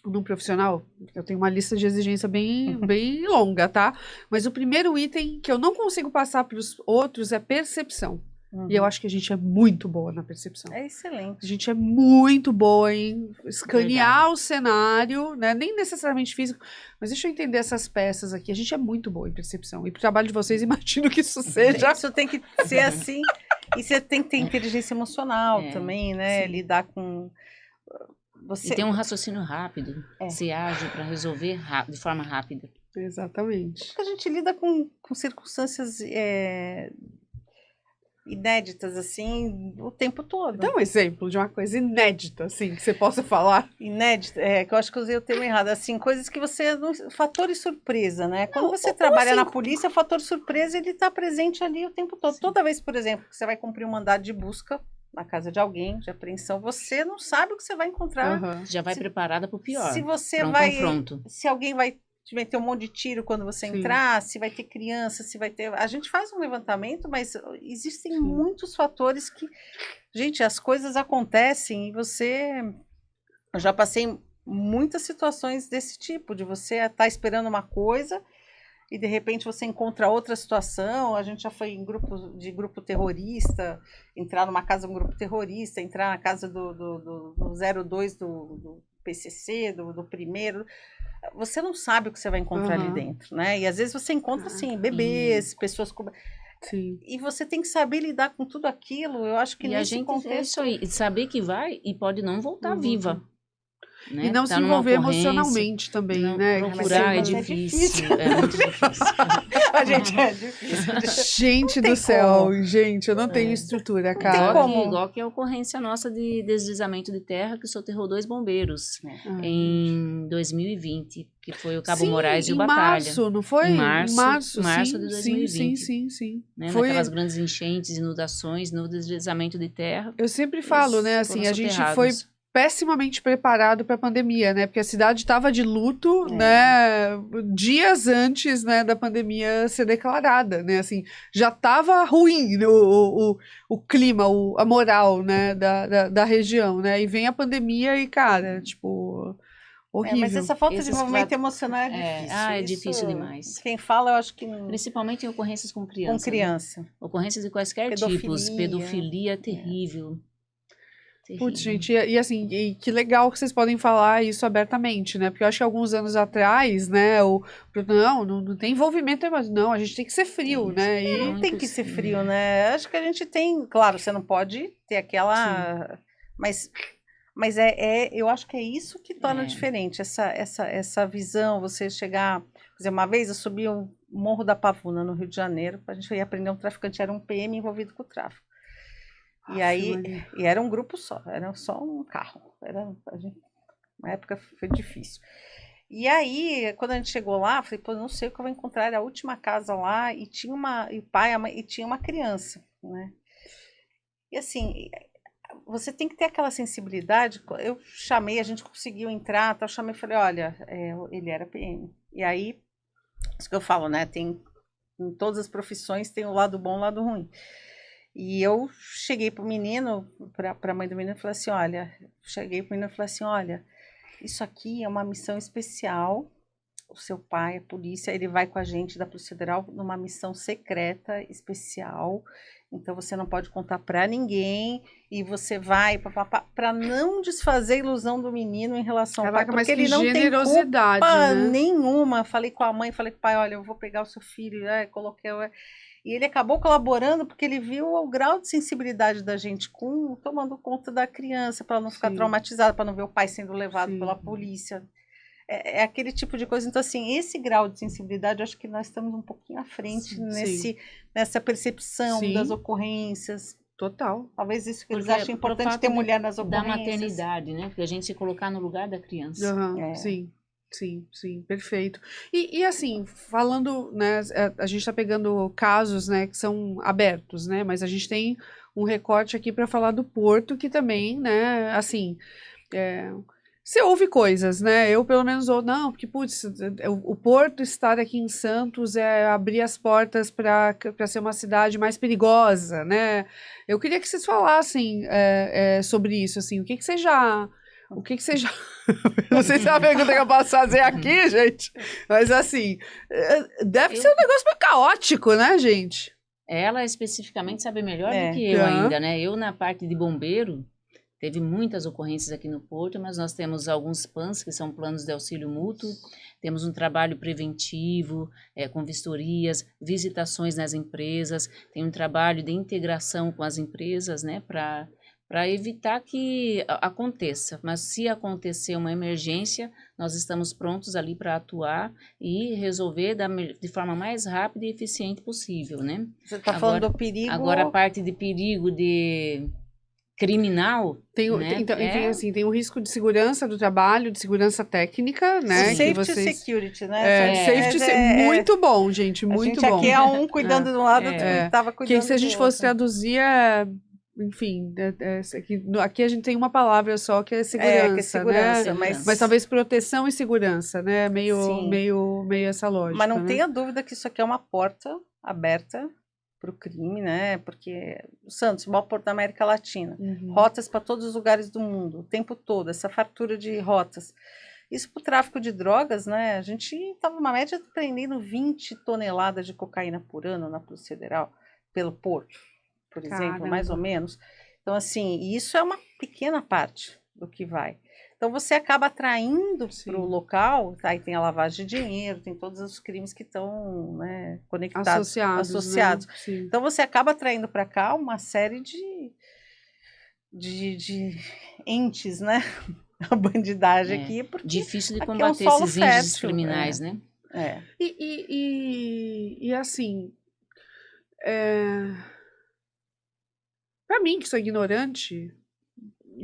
num profissional, eu tenho uma lista de exigência bem longa, tá? Mas o primeiro item que eu não consigo passar para os outros é percepção. E eu acho que a gente é muito boa na percepção. É excelente. A gente é muito boa em escanear o cenário, né? Nem necessariamente físico, mas deixa eu entender essas peças aqui. A gente é muito boa em percepção. E pro trabalho de vocês, imagino que isso seja. Isso tem que ser assim. E você tem que ter inteligência emocional também, né? Sim. Lidar com... E tem um raciocínio rápido, ser ágil para resolver de forma rápida. Exatamente. Porque a gente lida com circunstâncias inéditas, assim, o tempo todo. Dá um exemplo de uma coisa inédita, assim, que você possa falar. Inédita, que eu acho que eu usei o termo errado, assim, coisas que você... Fatores surpresa, né? Quando você trabalha na polícia, o fator surpresa, ele está presente ali o tempo todo. Sim. Toda vez, por exemplo, que você vai cumprir um mandado de busca na casa de alguém, de apreensão, você não sabe o que você vai encontrar. Já vai preparada para o pior. Se você confronto. Se alguém vai te meter um monte de tiro quando você entrar, se vai ter criança, se vai ter... A gente faz um levantamento, mas existem muitos fatores que... Gente, as coisas acontecem e você... Eu já passei muitas situações desse tipo, de você estar esperando uma coisa e de repente você encontra outra situação. A gente já foi em grupo terrorista, entrar numa casa de um grupo terrorista, entrar na casa do 02 do PCC, do primeiro. Você não sabe o que você vai encontrar ali dentro, né? E às vezes você encontra, assim, bebês, pessoas com... Sim. E você tem que saber lidar com tudo aquilo. Eu acho que nesse contexto... É isso aí, saber que vai e pode não voltar viva. Né? E não se envolver emocionalmente também, né? Procurar é difícil. É muito difícil. A gente é difícil. Gente do céu, gente, eu não tenho estrutura, cara. Igual que a ocorrência nossa de deslizamento de terra, que soterrou 2 bombeiros em 2020, que foi o Cabo Moraes e o Batalha. Em março, não foi? Em março sim, de 2020. Sim. Né? Foi... Naquelas grandes enchentes, inundações, no deslizamento de terra. Eu sempre falo, né, assim, a gente foi pessimamente preparado para a pandemia, né? Porque a cidade estava de luto, né? Dias antes, né, da pandemia ser declarada, né? Assim, já estava ruim o clima, a moral, né, da região, né? E vem a pandemia e, cara, tipo, horrível. Mas essa falta de envolvimento emocional é difícil. É difícil demais. Quem fala, eu acho que... Principalmente em ocorrências com criança. Com criança. Né? Ocorrências de quaisquer tipos. Pedofilia é terrível. Putz, gente, e assim, que legal que vocês podem falar isso abertamente, né? Porque eu acho que alguns anos atrás, né, não tem envolvimento, não, a gente tem que ser frio, né? Não tem que ser frio, né? Acho que a gente tem, claro, você não pode ter aquela... Mas eu acho que é isso que torna diferente, essa visão, você chegar... Por exemplo, uma vez eu subi o Morro da Pavuna, no Rio de Janeiro, a gente ia prender um traficante, era um PM envolvido com o tráfico. E aí, era um grupo só, era só um carro. Na época foi difícil. E aí, quando a gente chegou lá, eu falei, pô, não sei o que eu vou encontrar. Era a última casa lá e tinha o pai, a mãe, e tinha uma criança, né? E assim, você tem que ter aquela sensibilidade. Eu chamei, a gente conseguiu entrar, eu chamei e falei, olha, ele era PM. E aí, isso que eu falo, né? Tem, em todas as profissões tem o lado bom e o lado ruim. E eu cheguei pro menino, pra mãe do menino, e falei assim, olha, isso aqui é uma missão especial. O seu pai, a polícia, ele vai com a gente da Polícia Federal numa missão secreta, especial. Então, você não pode contar para ninguém e você vai para não desfazer a ilusão do menino em relação ao pai, porque ele não tem culpa nenhuma. Falei com a mãe, falei com o pai, olha, eu vou pegar o seu filho, coloquei... E ele acabou colaborando porque ele viu o grau de sensibilidade da gente tomando conta da criança, para não ficar traumatizada, para não ver o pai sendo levado pela polícia. É aquele tipo de coisa. Então, assim, esse grau de sensibilidade, eu acho que nós estamos um pouquinho à frente nessa percepção das ocorrências. Total. Talvez isso que eles acham importante ter mulher nas ocorrências. Da maternidade, né? Porque a gente se colocar no lugar da criança. Sim, perfeito. E assim, falando, né, a gente está pegando casos, né, que são abertos, né, mas a gente tem um recorte aqui para falar do Porto, que também, né, assim, você ouve coisas, né? Eu, pelo menos, não, porque, putz, o Porto estar aqui em Santos é abrir as portas para ser uma cidade mais perigosa, né? Eu queria que vocês falassem sobre isso, assim, o que você já... Não sei se é uma pergunta que eu posso fazer aqui, gente, mas, assim, deve ser um negócio meio caótico, né, gente? Ela, especificamente, sabe melhor do que eu ainda, né? Eu, na parte de bombeiro, teve muitas ocorrências aqui no Porto, mas nós temos alguns PANs, que são planos de auxílio mútuo, temos um trabalho preventivo, com vistorias, visitações nas empresas, tem um trabalho de integração com as empresas, né, para evitar que aconteça. Mas se acontecer uma emergência, nós estamos prontos ali para atuar e resolver de forma mais rápida e eficiente possível, né? Você está falando do perigo... Agora, a parte de perigo de... criminal, enfim, assim, tem o risco de segurança do trabalho, de segurança técnica, né? Safety security, né? Muito bom, gente, muito bom. A gente aqui cuidando de um lado, outro estava cuidando do outro. Que se a gente fosse traduzir, enfim, aqui a gente tem uma palavra só, que é segurança, né? Mas talvez proteção e segurança, né? Meio essa lógica. Mas não tenha dúvida que isso aqui é uma porta aberta para o crime, né? Porque o Santos, o maior porto da América Latina, rotas para todos os lugares do mundo, o tempo todo, essa fartura de rotas. Isso para o tráfico de drogas, né? A gente estava numa média prendendo 20 toneladas de cocaína por ano na Polícia Federal, pelo porto, por exemplo, mais ou menos. Então, assim, isso é uma pequena parte do que vai. Então, você acaba atraindo para o local, aí tem a lavagem de dinheiro, tem todos os crimes que estão, né, conectados, associados. Né? Então, você acaba atraindo para cá uma série de entes, né? A bandidagem aqui. Porque difícil de combater esses índices criminais, né? E assim, para mim, que sou ignorante...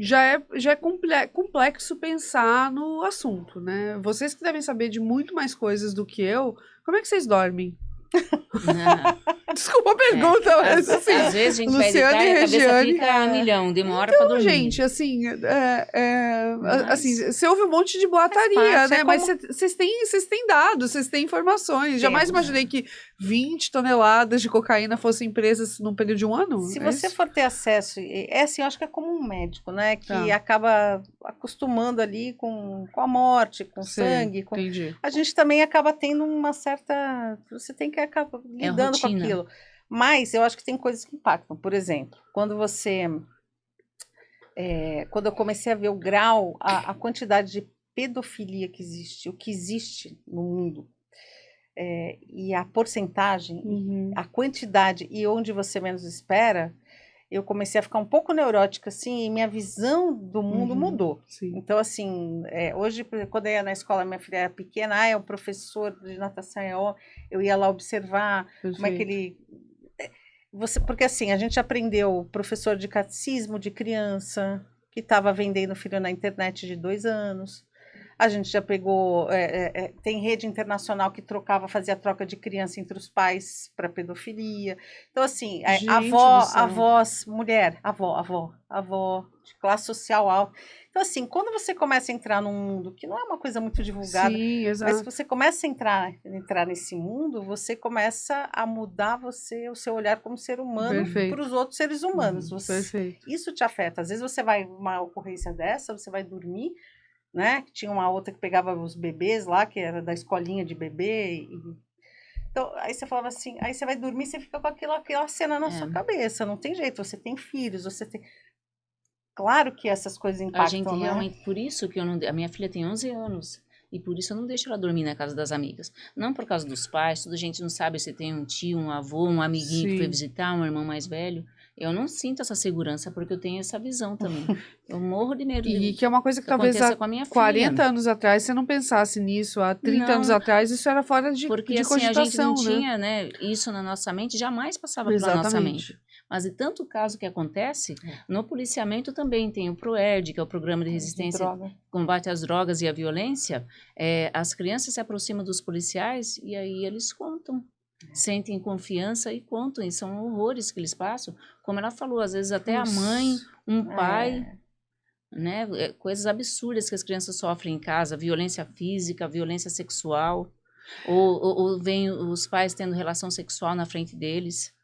Já é complexo pensar no assunto, né? Vocês que devem saber de muito mais coisas do que eu, como é que vocês dormem? Desculpa a pergunta, mas assim... Às vezes a gente Luciana vai deitar e a cabeça fica a milhão, demora pra dormir. Gente, assim, assim, você ouve um monte de boataria, né? Mas vocês têm dados, vocês têm informações. Jamais imaginei que 20 toneladas de cocaína fossem presas num período de um ano. Se você for ter acesso, assim, eu acho que é como um médico, né? Que acaba acostumando ali com a morte, com sangue. Entendi. A gente também acaba tendo uma certa... Você tem que acabar lidando com aquilo. Mas eu acho que tem coisas que impactam. Por exemplo, quando eu comecei a ver o grau, a quantidade de pedofilia que existe, o que existe no mundo, e a porcentagem, a quantidade e onde você menos espera, eu comecei a ficar um pouco neurótica, assim, e minha visão do mundo mudou. Sim. Então, assim, hoje, quando eu ia na escola, minha filha era pequena, é um professor de natação, eu ia lá observar como é que ele... porque, assim, a gente aprendeu professor de catecismo de criança, que estava vendendo filho na internet de 2 anos. A gente já pegou, tem rede internacional que fazia troca de criança entre os pais para pedofilia. Então, assim, Gente avó, do céu. avós, mulher, avó, de classe social alta. Então, assim, quando você começa a entrar num mundo que não é uma coisa muito divulgada, Sim, mas exato. se você começa a entrar nesse mundo, você começa a mudar o seu olhar como ser humano Perfeito. para os outros seres humanos. Perfeito. Isso te afeta. Às vezes você vai, uma ocorrência dessa, você vai dormir, né? Tinha uma outra que pegava os bebês lá, que era da escolinha de bebê. Então, aí você falava assim, aí você vai dormir, você fica com aquela cena na sua cabeça. Não tem jeito, você tem filhos, você tem... Claro que essas coisas impactam, A gente né? realmente, por isso que eu não, a minha filha tem 11 anos, e por isso eu não deixo ela dormir na casa das amigas. Não por causa dos pais, toda a gente não sabe se tem um tio, um avô, um amiguinho que foi Sim. visitar, um irmão mais velho. Eu não sinto essa segurança porque eu tenho essa visão também. Eu morro de medo E que é uma coisa que que talvez aconteça há com a minha filha. 40 anos atrás você não pensasse nisso, há 30 anos Não. atrás isso era fora de Porque de assim, a gente cogitação, não né? tinha, né, isso na nossa mente, jamais passava pela nossa Exatamente. mente. Mas e tanto caso que acontece, no policiamento também tem o PROERD, que é o Programa de Resistência Droga. Combate às Drogas e à Violência. As crianças se aproximam dos policiais e aí eles contam. Sentem confiança e contam, e são horrores que eles passam. Como ela falou, às vezes até a mãe, um pai, né? Coisas absurdas que as crianças sofrem em casa, violência física, violência sexual, ou vem os pais tendo relação sexual na frente deles.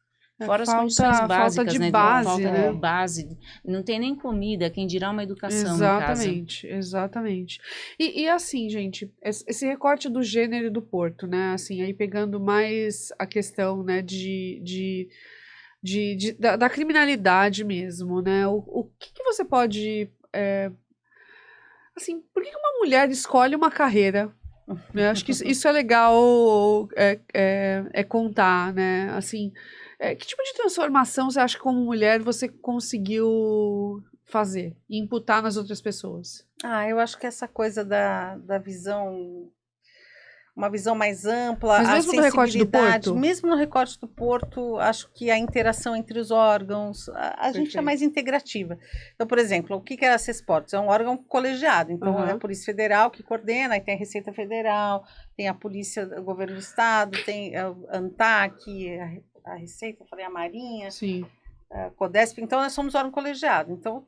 Fora as condições básicas, de né? base, Falta né? de base. Não tem nem comida, quem dirá uma educação em casa. Exatamente. E assim, gente, esse recorte do gênero do Porto, né? Assim, aí pegando mais a questão, né, da criminalidade mesmo, né? O que você pode. Assim, por que uma mulher escolhe uma carreira? Né? Acho que isso é legal contar, né? Assim, que tipo de transformação você acha que como mulher você conseguiu fazer e imputar nas outras pessoas? Eu acho que essa coisa da visão, uma visão mais ampla, Mas a mesmo no recorte do sensibilidade, Porto? mesmo no recorte do Porto, acho que a interação entre os órgãos, a gente é Perfeito. mais integrativa. Então, por exemplo, o que é a CESPORTS? É um órgão colegiado, então é a Polícia Federal que coordena, aí tem a Receita Federal, tem a Polícia, o Governo do Estado, tem a ANTAC, a Receita, eu falei a Marinha, Sim. a CODESP, então nós somos órgão colegiado. Então,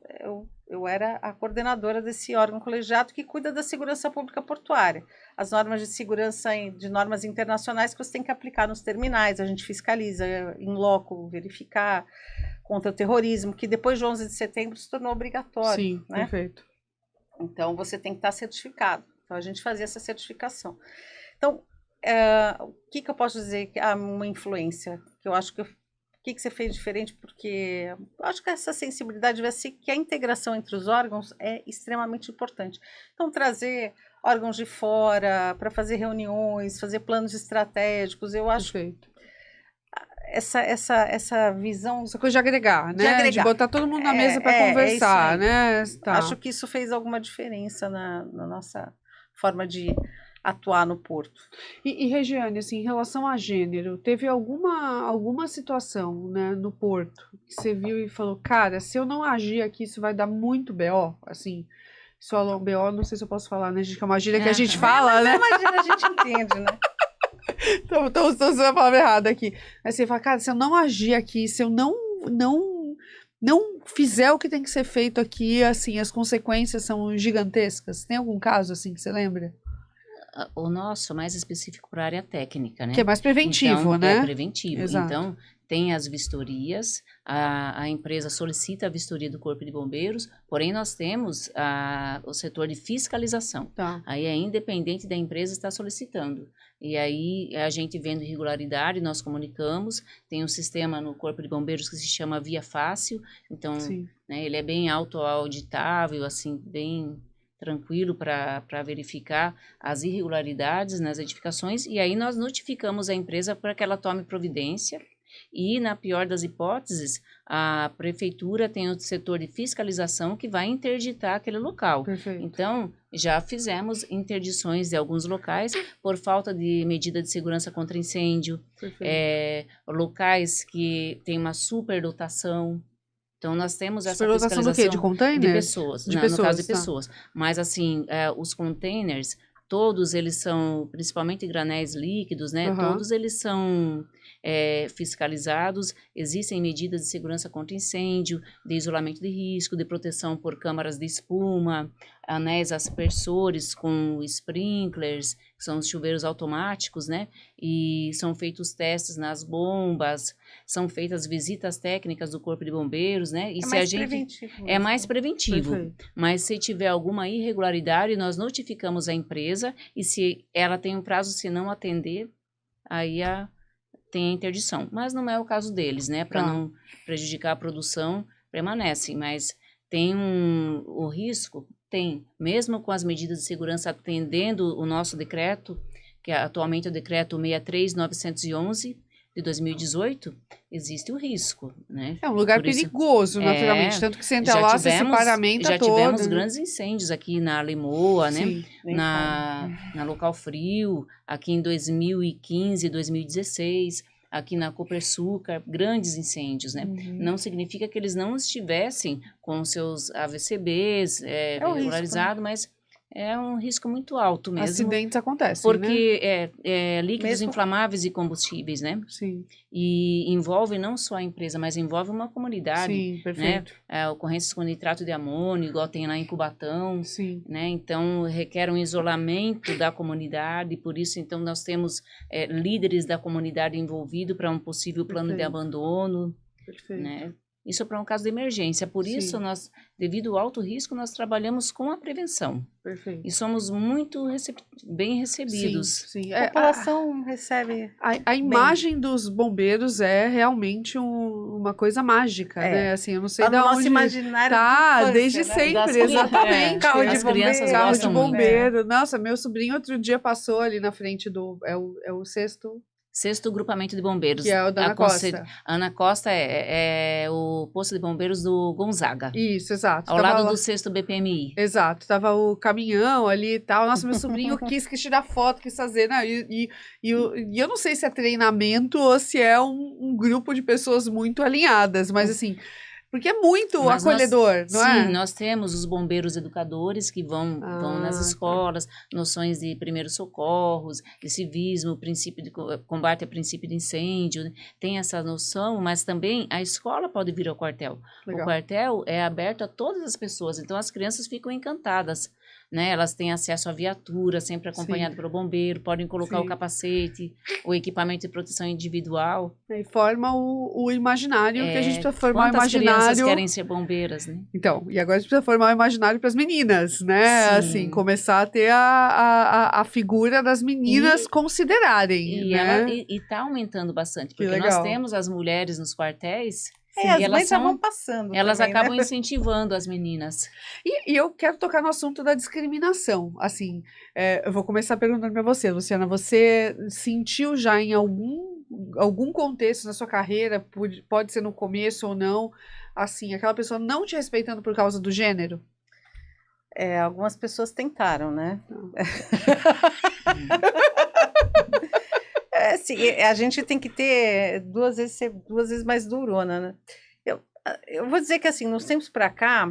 eu era a coordenadora desse órgão colegiado que cuida da segurança pública portuária. As normas de segurança de normas internacionais que você tem que aplicar nos terminais, a gente fiscaliza em loco, verificar contra o terrorismo, que depois de 11 de setembro se tornou obrigatório. Sim, né? perfeito. Então, você tem que estar certificado. Então, a gente fazia essa certificação. Então, o que eu posso dizer que há uma influência? Que eu acho que o que você fez diferente? Porque eu acho que essa sensibilidade vai ser que a integração entre os órgãos é extremamente importante. Então, trazer órgãos de fora para fazer reuniões, fazer planos estratégicos, eu acho Perfeito. essa visão... Essa coisa de agregar, né? De agregar. De botar todo mundo na mesa para conversar, né? Tá. Acho que isso fez alguma diferença na nossa forma de atuar no Porto. E Regiane, assim, em relação a gênero, teve alguma situação, né, no Porto que você viu e falou, cara, se eu não agir aqui, isso vai dar muito BO, assim, só BO, não sei se eu posso falar, né, gente, que é uma gíria que a gente fala, né? Imagina, a gente entende, né? Então usando a palavra errada aqui. Aí você fala, cara, se eu não agir aqui, se eu não fizer o que tem que ser feito aqui, assim, as consequências são gigantescas. Tem algum caso, assim, que você lembra? O nosso mais específico para a área técnica, né? Que é mais preventivo, então, né? É preventivo. Exato. Então, tem as vistorias, a empresa solicita a vistoria do Corpo de Bombeiros, porém nós temos o setor de fiscalização. Tá. Aí é independente da empresa estar solicitando. E aí, a gente vendo irregularidade, nós comunicamos, tem um sistema no Corpo de Bombeiros que se chama Via Fácil, então, né, ele é bem autoauditável, assim, bem tranquilo para verificar as irregularidades nas edificações, e aí nós notificamos a empresa para que ela tome providência, e na pior das hipóteses, a prefeitura tem o setor de fiscalização que vai interditar aquele local. Perfeito. Então, já fizemos interdições de alguns locais por falta de medida de segurança contra incêndio, locais que têm uma superdotação, Então, nós temos essa Superlotação do quê? De containers? de pessoas, De no pessoas, caso de tá. pessoas. Mas, assim, os containers, todos eles são, principalmente granéis líquidos, né? Aham. Todos eles são fiscalizados, existem medidas de segurança contra incêndio, de isolamento de risco, de proteção por câmaras de espuma, anéis aspersores com sprinklers, que são os chuveiros automáticos, né? E são feitos testes nas bombas, são feitas visitas técnicas do Corpo de Bombeiros, né? E É se mais a gente preventivo é mesmo. mais preventivo, Perfeito. mas se tiver alguma irregularidade, nós notificamos a empresa e se ela tem um prazo, se não atender, aí tem a interdição. Mas não é o caso deles, né? Para Tá. não prejudicar a produção, permanecem, mas tem o risco, tem, mesmo com as medidas de segurança atendendo o nosso decreto, que atualmente é o decreto 63911 de 2018, existe o risco, né? É um lugar Por isso- perigoso, naturalmente. Tanto que você entra lá, você se paramenta já todo. tivemos né? grandes incêndios aqui na Limoa, né? Sim. Nem fala. Na Local Frio, aqui em 2015, 2016, aqui na Copersucar, grandes incêndios, né? Uhum. Não significa que eles não estivessem com seus AVCBs É o risco, regularizados, mas é um risco muito alto mesmo, Acidentes acontecem, né? porque líquidos Mesmo- inflamáveis e combustíveis, né? Sim, E envolve não só a empresa, mas envolve uma comunidade, sim, perfeito. ocorrências com nitrato de amônio, igual tem lá em Cubatão, Sim, né? Então, requer um isolamento da comunidade, por isso, então, nós temos líderes da comunidade envolvidos para um possível plano de Perfeito. abandono, perfeito. né? Isso para um caso de emergência. Por Sim. isso, nós, devido ao alto risco, nós trabalhamos com a prevenção. Perfeito. E somos muito bem recebidos. Sim, sim. A população recebe. A imagem dos bombeiros é realmente uma coisa mágica, É. né? Assim, eu não sei Tá de no nosso onde imaginário de tá, infância, desde né? sempre, Das exatamente. Carro de as crianças bombeiro. Carro de gostam muito. bombeiro. Nossa, meu sobrinho outro dia passou ali na frente do... É o sexto, Sexto grupamento de bombeiros. que é o da Ana Costa. Ana Costa é o posto de bombeiros do Gonzaga, Isso, exato. ao Tava lado lá- do sexto BPMI. Exato, tava o caminhão ali e tal. Nossa, meu sobrinho quis tirar foto, quis fazer, né? E eu não sei se é treinamento ou se é um grupo de pessoas muito alinhadas, mas assim, porque é muito Mas acolhedor, não é? Sim, nós temos os bombeiros educadores que vão nas Ah, escolas, noções de primeiros socorros, de civismo, princípio de combate a princípio de incêndio, né? Tem essa noção, mas também a escola pode vir ao quartel. Legal. O quartel é aberto a todas as pessoas, então as crianças ficam encantadas, né? Elas têm acesso à viatura, sempre acompanhado pelo bombeiro, podem colocar o Sim. capacete, o equipamento de proteção individual. E forma o imaginário, que a gente precisa formar o Quantas crianças imaginário. querem ser bombeiras, né? Então, e agora a gente precisa formar o imaginário para as meninas, né? Sim. Assim, começar a ter a figura das meninas considerarem, né? E tá aumentando bastante, Que porque legal. nós temos as mulheres nos quartéis, As e elas mães já são- vão passando. elas também, acabam né? incentivando as meninas. E eu quero tocar no assunto da discriminação. Assim, eu vou começar perguntando para você, Luciana. Você sentiu já em algum contexto na sua carreira, pode ser no começo ou não, assim, aquela pessoa não te respeitando por causa do gênero? Algumas pessoas tentaram, né? Assim, a gente tem que ter ser duas vezes mais durona, né? Eu vou dizer que assim, nos tempos pra cá,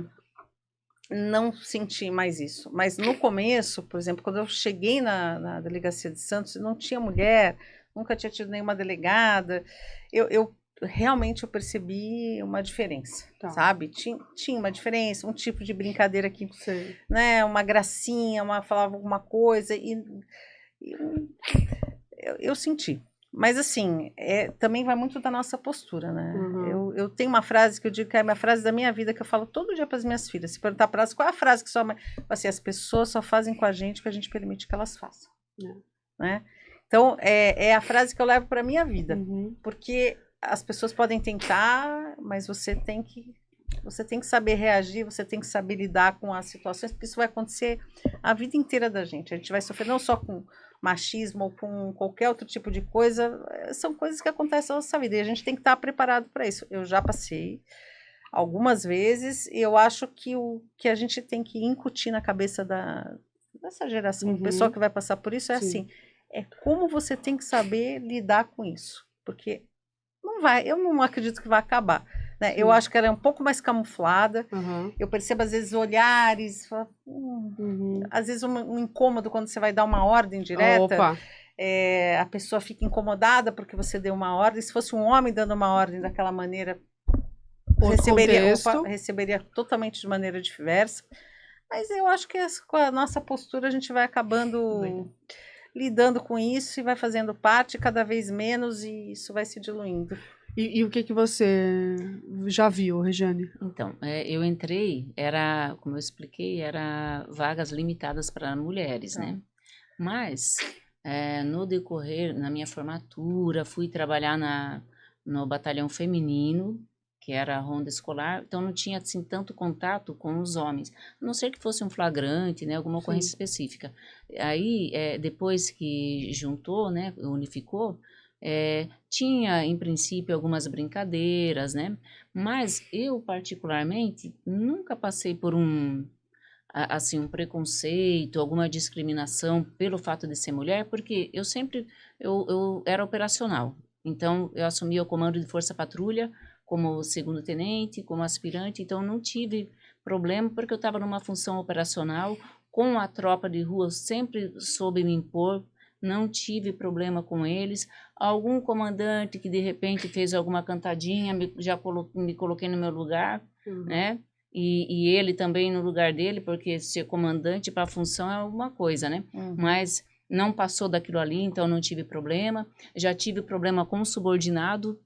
não senti mais isso. Mas no começo, por exemplo, quando eu cheguei na delegacia de Santos, não tinha mulher, nunca tinha tido nenhuma delegada. Eu realmente percebi uma diferença, Tá. sabe? Tinha uma diferença, um tipo de brincadeira que, Sei. né, uma gracinha, falava alguma coisa e eu senti. Mas assim, também vai muito da nossa postura, né? Uhum. Eu tenho uma frase que eu digo que é a minha frase da minha vida, que eu falo todo dia para as minhas filhas. Se perguntar para elas qual é a frase que sua mãe... Assim, as pessoas só fazem com a gente o que a gente permite que elas façam. Né? Então, é a frase que eu levo para a minha vida. Uhum. Porque as pessoas podem tentar, mas você tem que saber reagir, você tem que saber lidar com as situações, porque isso vai acontecer a vida inteira da gente. A gente vai sofrer não só com machismo ou com qualquer outro tipo de coisa, são coisas que acontecem na nossa vida e a gente tem que estar preparado para isso. Eu já passei algumas vezes e eu acho que o que a gente tem que incutir na cabeça dessa geração, do pessoal que vai passar por isso, assim, é como você tem que saber lidar com isso, porque eu não acredito que vai acabar, né? Eu acho que ela é um pouco mais camuflada. Aham. Eu percebo, às vezes, olhares, Uhum. às vezes um incômodo quando você vai dar uma ordem direta. Opa. A pessoa fica incomodada porque você deu uma ordem. Se fosse um homem dando uma ordem daquela maneira, Outro contexto. receberia totalmente de maneira diversa. Mas eu acho que com a nossa postura a gente vai acabando lidando com isso e vai fazendo parte cada vez menos e isso vai se diluindo. E o que você já viu, Regiane? Então, eu entrei, como eu expliquei, era vagas limitadas para mulheres, né? Mas, no decorrer, na minha formatura, fui trabalhar no batalhão feminino, que era a ronda escolar, então não tinha, assim, tanto contato com os homens, a não ser que fosse um flagrante, né, alguma ocorrência específica. Aí, depois que juntou, né, unificou, tinha, em princípio, algumas brincadeiras, né, mas eu, particularmente, nunca passei por um preconceito, alguma discriminação pelo fato de ser mulher, porque eu sempre, eu era operacional, então eu assumia o comando de força patrulha, como segundo tenente, como aspirante, então não tive problema, porque eu estava numa função operacional, com a tropa de rua, eu sempre soube me impor, não tive problema com eles. Algum comandante que de repente fez alguma cantadinha, me coloquei no meu lugar, né? E ele também no lugar dele, porque ser comandante para a função é uma coisa, né? Mas não passou daquilo ali, então não tive problema. Já tive problema com subordinado,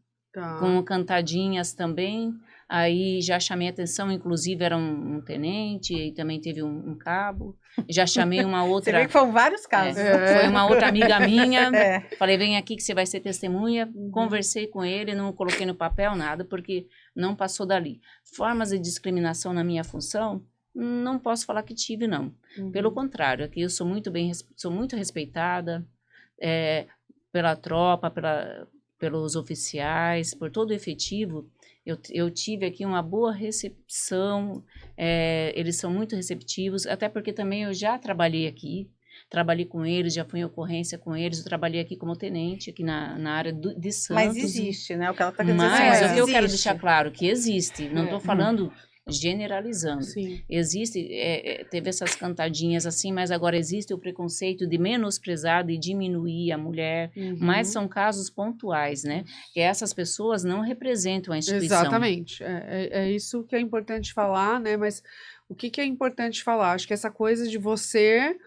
com cantadinhas também, aí já chamei atenção, inclusive era um tenente, e também teve um cabo, já chamei uma outra... Você vê que foram vários casos. Foi uma outra amiga minha, falei, vem aqui que você vai ser testemunha, conversei com ele, não coloquei no papel nada, porque não passou dali. Formas de discriminação na minha função, não posso falar que tive, não. Pelo contrário, aqui eu sou muito respeitada, pela tropa, pelos oficiais, por todo o efetivo, eu tive aqui uma boa recepção, eles são muito receptivos, até porque também eu já trabalhei aqui, trabalhei com eles, já fui em ocorrência com eles, eu trabalhei aqui como tenente, aqui na área de Santos. Mas existe, né? O que ela está querendo dizer Mas assim, o que eu quero deixar claro, que existe, não estou falando generalizando. Sim. Existe, teve essas cantadinhas assim, mas agora existe o preconceito de menosprezar e diminuir a mulher, mas são casos pontuais, né? Que essas pessoas não representam a instituição. Exatamente. É isso que é importante falar, né? Mas o que é importante falar? Acho que essa coisa de você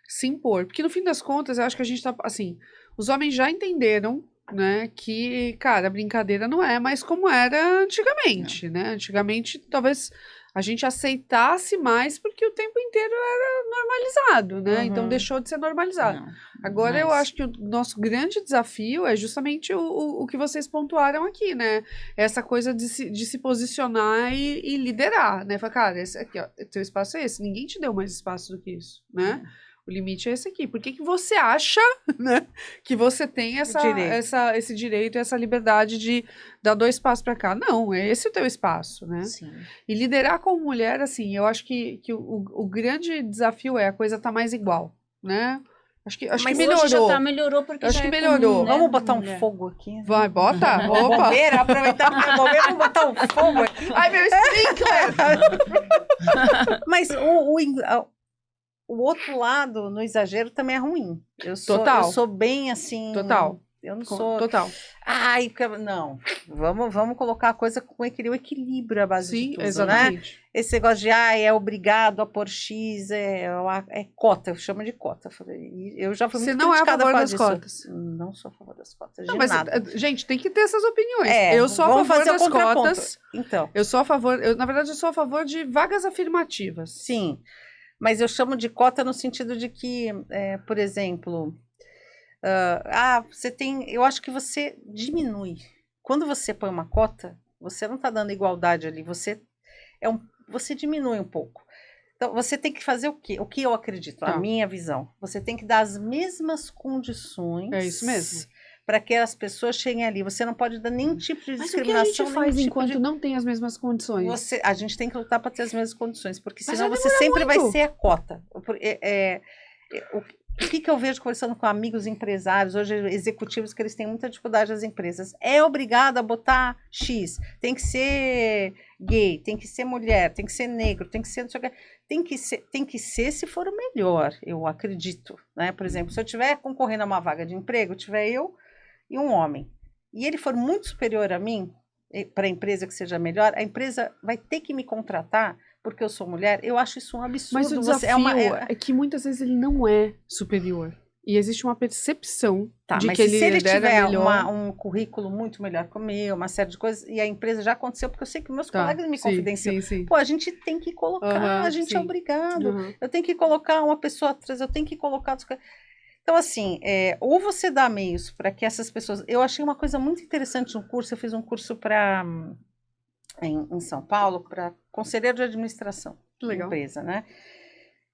se impor. Porque no fim das contas, eu acho que a gente tá, assim, os homens já entenderam, né, que, cara, a brincadeira não é mais como era antigamente, né? Antigamente, talvez a gente aceitasse mais porque o tempo inteiro era normalizado, né? Então deixou de ser normalizado. Agora eu acho que o nosso grande desafio é justamente o que vocês pontuaram aqui, né? Essa coisa de se posicionar e liderar, né? Falar, cara, esse aqui, ó, teu espaço é esse, ninguém te deu mais espaço do que isso, né? O limite é esse aqui. Por que você acha, né, que você tem esse direito e essa liberdade de dar 2 passos para cá? Não, é esse o teu espaço, né? Sim. E liderar como mulher, assim, eu acho que o grande desafio é a coisa tá mais igual, né? Acho que melhorou. Hoje já melhorou porque acho já que é melhorou. comum, né? Vamos botar um fogo aqui. Vai, bota. Opa. Bombeiro, aproveitar que é bombeiro, vamos botar um fogo aqui. Ai, meu sprinkler! Mas o outro lado, no exagero, também é ruim. Eu sou bem assim... Total. Eu não sou... Total. Ai, não. Vamos colocar a coisa com equilíbrio à base de tudo, exatamente. Né? Esse negócio de, é obrigado a pôr X, é cota, eu chamo de cota. Eu já fui muito criticada. Você não é a favor das cotas? Não sou a favor das cotas, não, mas, nada. Gente, tem que ter essas opiniões. Eu sou a favor das cotas. Então. Eu sou a favor, na verdade, eu sou a favor de vagas afirmativas. Sim, mas eu chamo de cota no sentido de que, por exemplo... você tem... Eu acho que você diminui. Quando você põe uma cota, você não está dando igualdade ali, você diminui um pouco. Então, você tem que fazer o quê? O que eu acredito, a minha visão. Você tem que dar as mesmas condições... É isso mesmo. Para que as pessoas cheguem ali. Você não pode dar nenhum tipo de discriminação. Mas o que a gente faz enquanto não tem as mesmas condições? A gente tem que lutar para ter as mesmas condições, porque senão você sempre vai ser a cota. O que eu vejo conversando com amigos empresários, hoje executivos, que eles têm muita dificuldade nas empresas? É obrigado a botar X, tem que ser gay, tem que ser mulher, tem que ser negro, tem que ser não sei o quê. Tem que ser se for o melhor, eu acredito, né? Por exemplo, se eu estiver concorrendo a uma vaga de emprego, tiver eu e um homem, e ele for muito superior a mim, para a empresa que seja melhor, a empresa vai ter que me contratar porque eu sou mulher. Eu acho isso um absurdo. Mas o desafio é que muitas vezes ele não é superior. E existe uma percepção de mas que se ele tiver melhor... um currículo muito melhor que o meu, uma série de coisas, e a empresa já aconteceu, porque eu sei que meus colegas me confidenciam. Sim. Pô, a gente tem que colocar, a gente é obrigado. Eu tenho que colocar uma pessoa atrás, eu tenho que colocar... Então, assim, ou você dá meios para que essas pessoas... Eu achei uma coisa muito interessante no curso, eu fiz um curso em São Paulo para conselheiro de administração de empresa, né?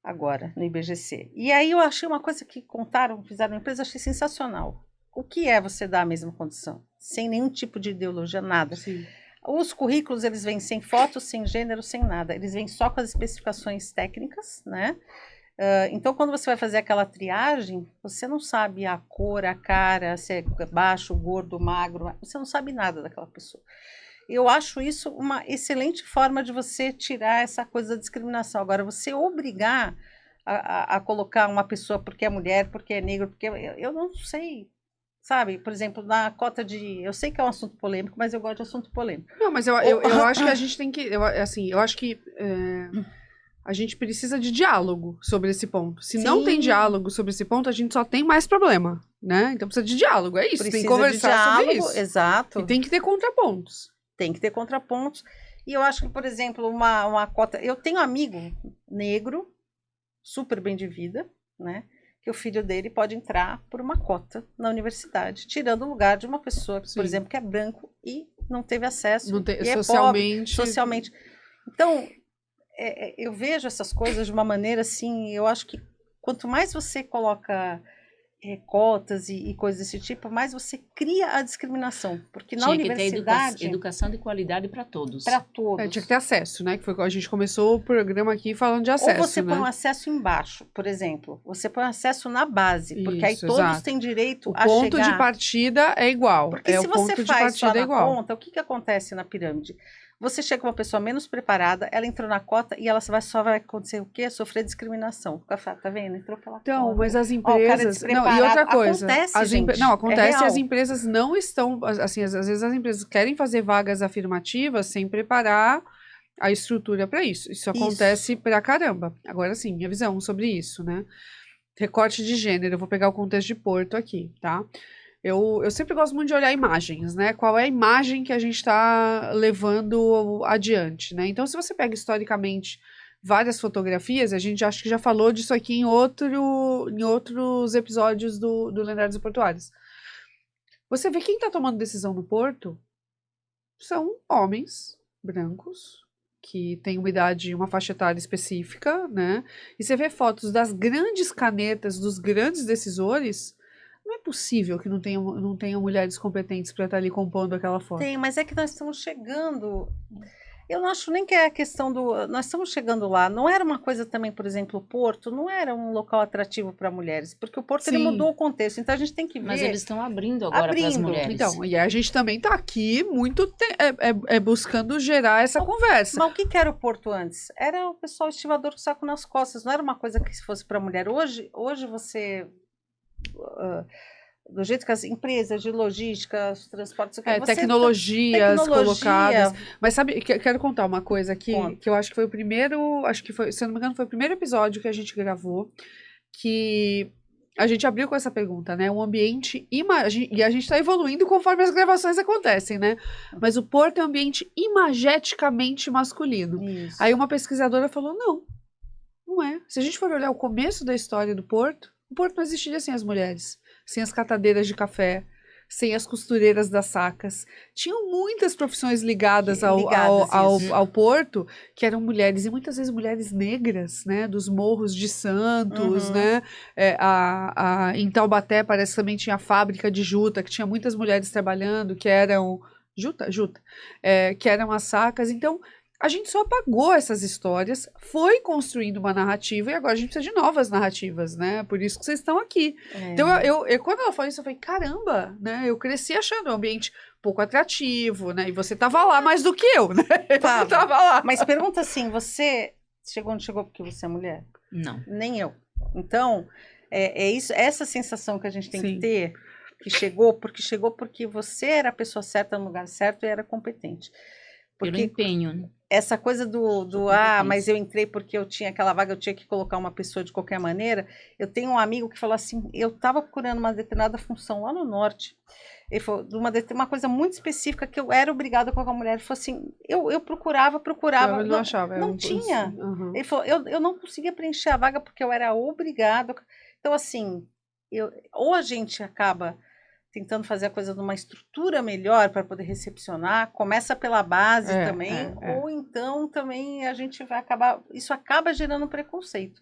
Agora, no IBGC. E aí eu achei uma coisa que fizeram na empresa, achei sensacional. O que é você dar a mesma condição? Sem nenhum tipo de ideologia, nada. Sim. Os currículos, eles vêm sem foto, sem gênero, sem nada. Eles vêm só com as especificações técnicas, né? Então, quando você vai fazer aquela triagem, você não sabe a cor, a cara, se é baixo, gordo, magro, você não sabe nada daquela pessoa. Eu acho isso uma excelente forma de você tirar essa coisa da discriminação. Agora, você obrigar a colocar uma pessoa porque é mulher, porque é negro, porque eu não sei, sabe? Por exemplo, na cota de... Eu sei que é um assunto polêmico, mas eu gosto de assunto polêmico. Não, mas eu acho que a gente tem que... Eu acho que... A gente precisa de diálogo sobre esse ponto. Se não tem diálogo sobre esse ponto, a gente só tem mais problema, né? Então precisa de diálogo, é isso. Tem que conversar sobre isso. Exato. E tem que ter contrapontos. Tem que ter contrapontos. E eu acho que, por exemplo, uma cota... Eu tenho um amigo negro, super bem de vida, né? Que o filho dele pode entrar por uma cota na universidade, tirando o lugar de uma pessoa, por exemplo, que é branco e não teve acesso. Socialmente. É pobre, socialmente. Então... eu vejo essas coisas de uma maneira assim, eu acho que quanto mais você coloca cotas e coisas desse tipo, mais você cria a discriminação, porque na universidade... Que ter educação de qualidade para todos. Para todos. Tinha que ter acesso, né? Que foi quando a gente começou o programa aqui falando de acesso, Ou você põe né? um acesso embaixo, por exemplo, você põe um acesso na base, porque aí Isso, todos exato. têm direito a chegar... O ponto de partida é igual. Porque se o você ponto de faz partida só na igual. conta, o que acontece na pirâmide? Você chega com uma pessoa menos preparada, ela entrou na cota e ela só vai acontecer o quê? Sofrer discriminação. Tá vendo? Entrou pela cota. Então, mas as empresas... Não, e outra coisa. Acontece, Não, acontece e as empresas não estão... Assim, às vezes as empresas querem fazer vagas afirmativas sem preparar a estrutura para isso. Isso acontece pra caramba. Agora sim, minha visão sobre isso, né? Recorte de gênero. Eu vou pegar o contexto de Porto aqui, tá? Eu sempre gosto muito de olhar imagens, né? Qual é a imagem que a gente está levando adiante, né? Então, se você pega historicamente várias fotografias, a gente acho que já falou disso aqui em outros episódios do Lendários e Portuários. Você vê quem está tomando decisão no Porto são homens brancos, que têm uma idade, uma faixa etária específica, né? E você vê fotos das grandes canetas, dos grandes decisores... Não é possível que não tenham mulheres competentes para estar ali compondo aquela foto. Tem, mas é que nós estamos chegando... Eu não acho nem que é a questão do... Nós estamos chegando lá. Não era uma coisa também, por exemplo, o Porto não era um local atrativo para mulheres, porque o Porto ele mudou o contexto. Então a gente tem que ver... Mas eles estão abrindo agora para as mulheres. Então, e a gente também está aqui muito buscando gerar essa conversa. Mas o que era o Porto antes? Era o pessoal estivador com o saco nas costas. Não era uma coisa que se fosse para mulher. Hoje você... do jeito que as empresas de logística, os transportes... Tecnologias colocadas. Mas sabe, quero contar uma coisa aqui, que eu acho que foi o primeiro, se eu não me engano, foi o primeiro episódio que a gente gravou, que a gente abriu com essa pergunta, né? Um ambiente... E a gente está evoluindo conforme as gravações acontecem, né? Mas o Porto é um ambiente imageticamente masculino. Isso. Aí uma pesquisadora falou, não é. Se a gente for olhar o começo da história do Porto, o Porto não existiria sem as mulheres, sem as catadeiras de café, sem as costureiras das sacas. Tinham muitas profissões ligadas ao Porto, que eram mulheres, e muitas vezes mulheres negras, né, dos morros de Santos, né, em Taubaté parece que também tinha a fábrica de juta, que tinha muitas mulheres trabalhando, que eram, juta, que eram as sacas. Então, a gente só apagou essas histórias, foi construindo uma narrativa e agora a gente precisa de novas narrativas, né? Por isso que vocês estão aqui. Então, quando ela falou isso, eu falei, caramba, né? Eu cresci achando o ambiente pouco atrativo, né? E você tava lá mais do que eu, né? Eu tava lá. Mas pergunta assim, você chegou onde chegou porque você é mulher? Não. Nem eu. Então, isso, essa sensação que a gente tem Sim. que ter, que chegou porque você era a pessoa certa no lugar certo e era competente. Pelo Porque empenho, né? essa coisa mas eu entrei porque eu tinha aquela vaga, eu tinha que colocar uma pessoa de qualquer maneira. Eu tenho um amigo que falou assim, eu estava procurando uma determinada função lá no norte, ele falou, uma coisa muito específica que eu era obrigada a colocar mulher. Ele falou assim, eu procurava, Eu não achava. não tinha. Uhum. Ele falou, eu não conseguia preencher a vaga porque eu era obrigada. Então, assim, ou a gente acaba tentando fazer a coisa numa estrutura melhor para poder recepcionar, começa pela base também, ou então também a gente vai acabar, isso acaba gerando preconceito.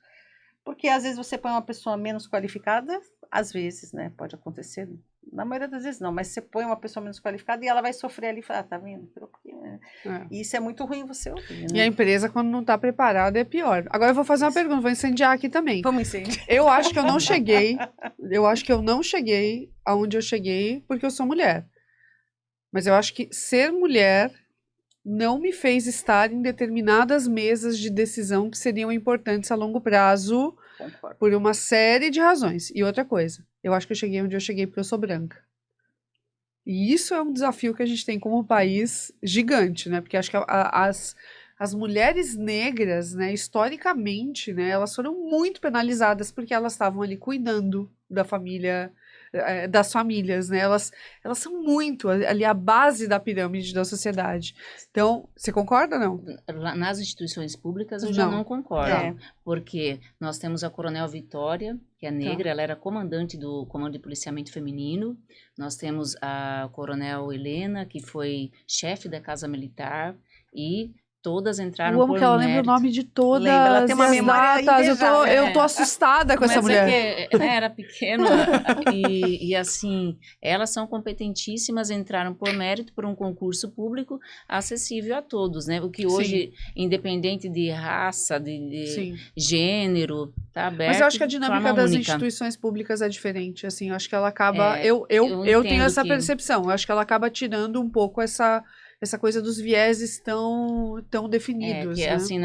Porque às vezes você põe uma pessoa menos qualificada, às vezes, né, pode acontecer, na maioria das vezes não, mas você põe uma pessoa menos qualificada e ela vai sofrer ali e fala, tá vendo? E isso é muito ruim você ouvir, né? E a empresa, quando não está preparada, é pior. Agora eu vou fazer uma pergunta, vou incendiar aqui também. Vamos incendiar. Eu acho que eu não cheguei aonde eu cheguei porque eu sou mulher. Mas eu acho que ser mulher não me fez estar em determinadas mesas de decisão que seriam importantes a longo prazo. Concordo. Por uma série de razões. E outra coisa, eu acho que eu cheguei onde eu cheguei porque eu sou branca. E isso é um desafio que a gente tem como país gigante, né? Porque acho que as mulheres negras, né, historicamente, né, elas foram muito penalizadas porque elas estavam ali cuidando da família, das famílias, né? Elas são muito ali a base da pirâmide da sociedade. Então, você concorda ou não? Nas instituições públicas eu já não concordo, porque nós temos a Coronel Vitória, que é negra, ela era comandante do Comando de Policiamento Feminino. Nós temos a Coronel Helena, que foi chefe da Casa Militar, e todas entraram por Eu amo que ela lembra o nome de todas ela tem uma as memória datas. Eu tô assustada com essa mulher. É que, né, era pequena e assim, elas são competentíssimas, entraram por mérito por um concurso público acessível a todos, né? O que hoje, independente de raça, de gênero, tá aberto. Mas eu acho que a dinâmica das única. Instituições públicas é diferente, assim, eu acho que ela acaba, eu tenho essa percepção, eu acho que ela acaba tirando um pouco essa coisa dos vieses tão definidos, que, né? assim,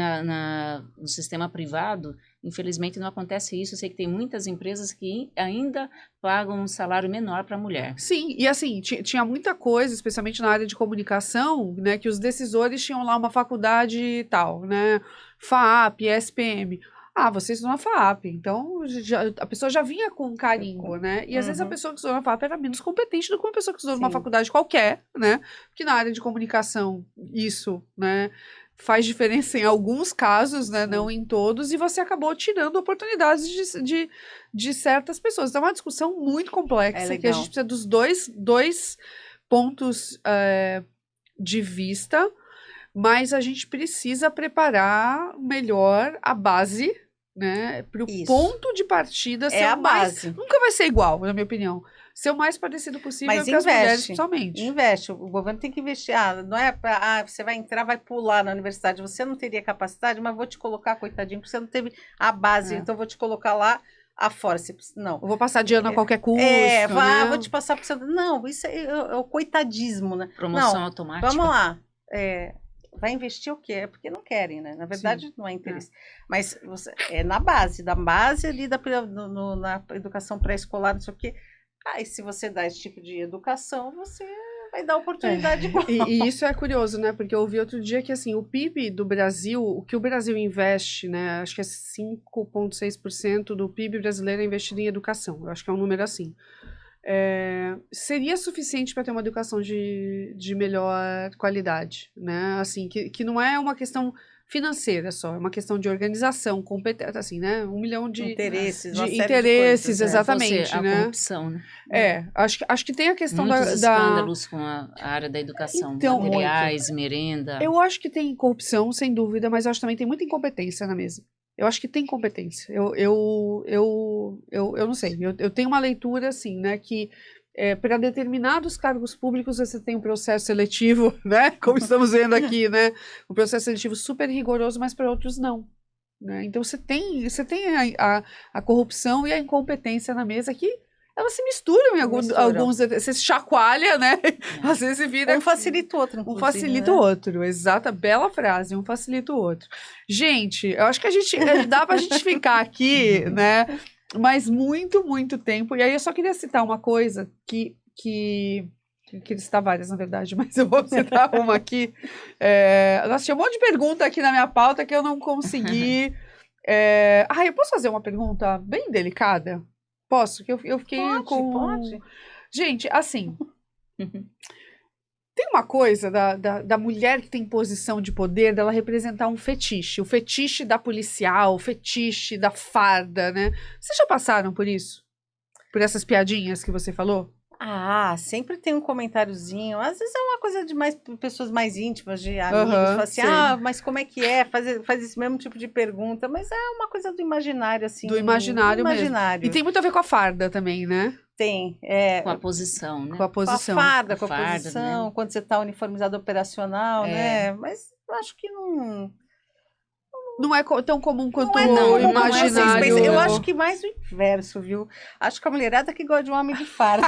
no sistema privado, infelizmente não acontece isso. Eu sei que tem muitas empresas que ainda pagam um salário menor para a mulher. Sim, e assim, tinha muita coisa, especialmente na área de comunicação, né, que os decisores tinham lá uma faculdade e tal, né, FAAP, SPM. Você estudou na FAAP, então a pessoa já vinha com um carimbo, né? E às vezes a pessoa que estudou na FAAP era menos competente do que uma pessoa que estudou numa faculdade qualquer, né? Porque na área de comunicação, isso, né, faz diferença em alguns casos, né? Não em todos, e você acabou tirando oportunidades de certas pessoas. Então é uma discussão muito complexa, que a gente precisa dos dois pontos de vista, mas a gente precisa preparar melhor a base, né, para o ponto de partida ser a base. Nunca vai ser igual, na minha opinião. Ser o mais parecido possível com as mulheres, principalmente. Investe. O governo tem que investir. Não é para você vai entrar, vai pular na universidade. Você não teria capacidade, mas vou te colocar, coitadinho, porque você não teve a base. Então, vou te colocar lá afora. Não. Eu vou passar de ano a qualquer custo. Né? Vou te passar por você. Não, isso é o coitadismo, né? Promoção automática. Vamos lá. Vai investir o quê? É porque não querem, né? Na verdade, não é interesse. Mas na base, ali na educação pré-escolar, não sei o quê. E se você dá esse tipo de educação, você vai dar oportunidade igual. E isso é curioso, né? Porque eu ouvi outro dia que, assim, o PIB do Brasil, o que o Brasil investe, né? Acho que é 5,6% do PIB brasileiro é investido em educação. Eu acho que é um número assim. Seria suficiente para ter uma educação de melhor qualidade, né? Assim, que não é uma questão financeira só, é uma questão de organização, competência, assim, né? 1 milhão de interesses, coisas, exatamente, a né? Corrupção, né? Acho que tem a questão muitos escândalos com a área da educação, então, materiais, merenda. Eu acho que tem corrupção, sem dúvida, mas eu acho que também tem muita incompetência na mesa. Eu acho que tem competência. Eu não sei. Eu tenho uma leitura, assim, né, que para determinados cargos públicos você tem um processo seletivo, né? Como estamos vendo aqui, né? Um processo seletivo super rigoroso, mas para outros não. Né? Então você tem a corrupção e a incompetência na mesa que elas se misturam em alguns. Você se chacoalha, né? Às vezes você vira. Um facilita o outro. Um facilita o outro, exata, bela frase, um facilita o outro. Gente, eu acho que dá pra gente ficar aqui, né? Mas muito, muito tempo. E aí eu só queria citar uma coisa que queria citar várias, na verdade, mas eu vou citar uma aqui. Nossa, tinha um monte de pergunta aqui na minha pauta que eu não consegui. Eu posso fazer uma pergunta bem delicada? Posso? Que eu fiquei Pode. Gente, assim, tem uma coisa da mulher que tem posição de poder, dela representar um fetiche. O fetiche da policial, o fetiche da farda, né? Vocês já passaram por isso? Por essas piadinhas que você falou? Sempre tem um comentáriozinho. Às vezes é uma coisa de pessoas mais íntimas, de amigos. Fala assim, mas como é que é? Faz esse mesmo tipo de pergunta. Mas é uma coisa do imaginário, assim. Do imaginário mesmo. E tem muito a ver com a farda também, né? Tem. Com a posição, né? Com a posição. Com a farda, com a posição. Né? Quando você está uniformizado operacional, né? Mas eu acho que não... Não é tão comum quanto o imaginário. Eu acho que mais o inverso, viu? Acho que a mulherada que gosta de um homem de farda.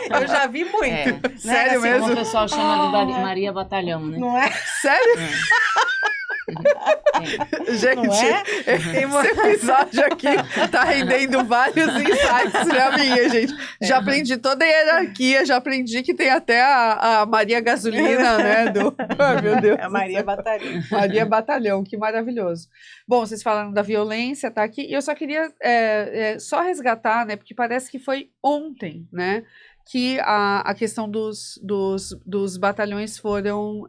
Eu já vi muito. Né? Sério assim, mesmo? Como o pessoal chama de Maria Batalhão, né? Não é? Sério? Gente, não é? Esse episódio aqui tá rendendo vários insights pra mim, gente. Já aprendi toda a hierarquia, já aprendi que tem até a Maria Gasolina, né? Ai, meu Deus. A Maria Batalhão. Maria Batalhão, que maravilhoso. Bom, vocês falaram da violência, tá aqui. E eu só queria só resgatar, né? Porque parece que foi ontem, né? Que a questão dos batalhões foram...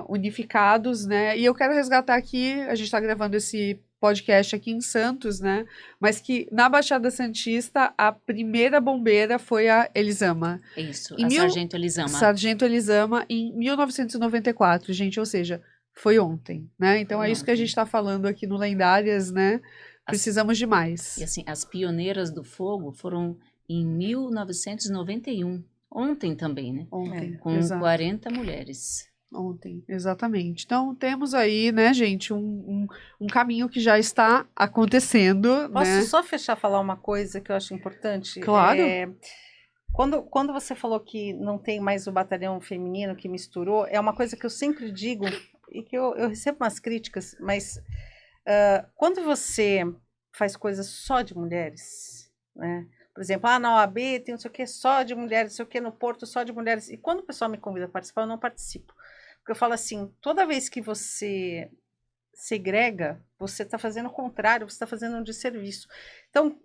unificados, né? E eu quero resgatar aqui, a gente está gravando esse podcast aqui em Santos, né? Mas que na Baixada Santista a primeira bombeira foi a Elisama. Isso, Sargento Elisama. Sargento Elisama em 1994, gente, ou seja, foi ontem, né? Então é isso que a gente está falando aqui no Lendárias, né? Precisamos de mais. E assim, as pioneiras do fogo foram em 1991, ontem também, né? Ontem, com 40 mulheres. Ontem, exatamente. Então, temos aí, né, gente, um caminho que já está acontecendo. Posso só falar uma coisa que eu acho importante? Claro. Quando você falou que não tem mais o batalhão feminino que misturou, é uma coisa que eu sempre digo e que eu recebo umas críticas, mas quando você faz coisas só de mulheres, né? Por exemplo, na OAB tem não sei o que só de mulheres, não sei o que no Porto só de mulheres. E quando o pessoal me convida a participar, eu não participo. Porque eu falo assim, toda vez que você segrega, você está fazendo o contrário, você está fazendo um desserviço. Então,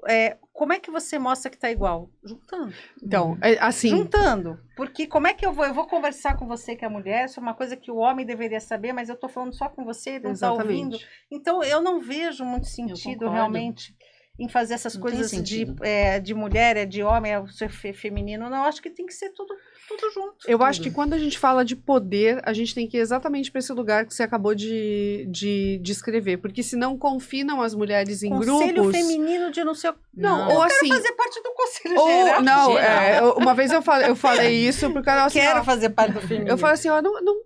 como é que você mostra que está igual? Juntando. Então, assim... Juntando. Porque como é que eu vou conversar com você que é mulher, isso é uma coisa que o homem deveria saber, mas eu estou falando só com você, não está ouvindo. Então, eu não vejo muito sentido realmente em fazer essas coisas de mulher, de homem, ser feminino. Não, eu acho que tem que ser tudo junto. Eu acho que quando a gente fala de poder, a gente tem que ir exatamente para esse lugar que você acabou de descrever, porque senão confinam as mulheres em grupos. Conselho feminino de não sei o... Não, ou assim... Eu quero fazer parte do conselho geral. Não, uma vez eu falei isso porque ela assim... Quero fazer parte do feminino. Eu falei assim,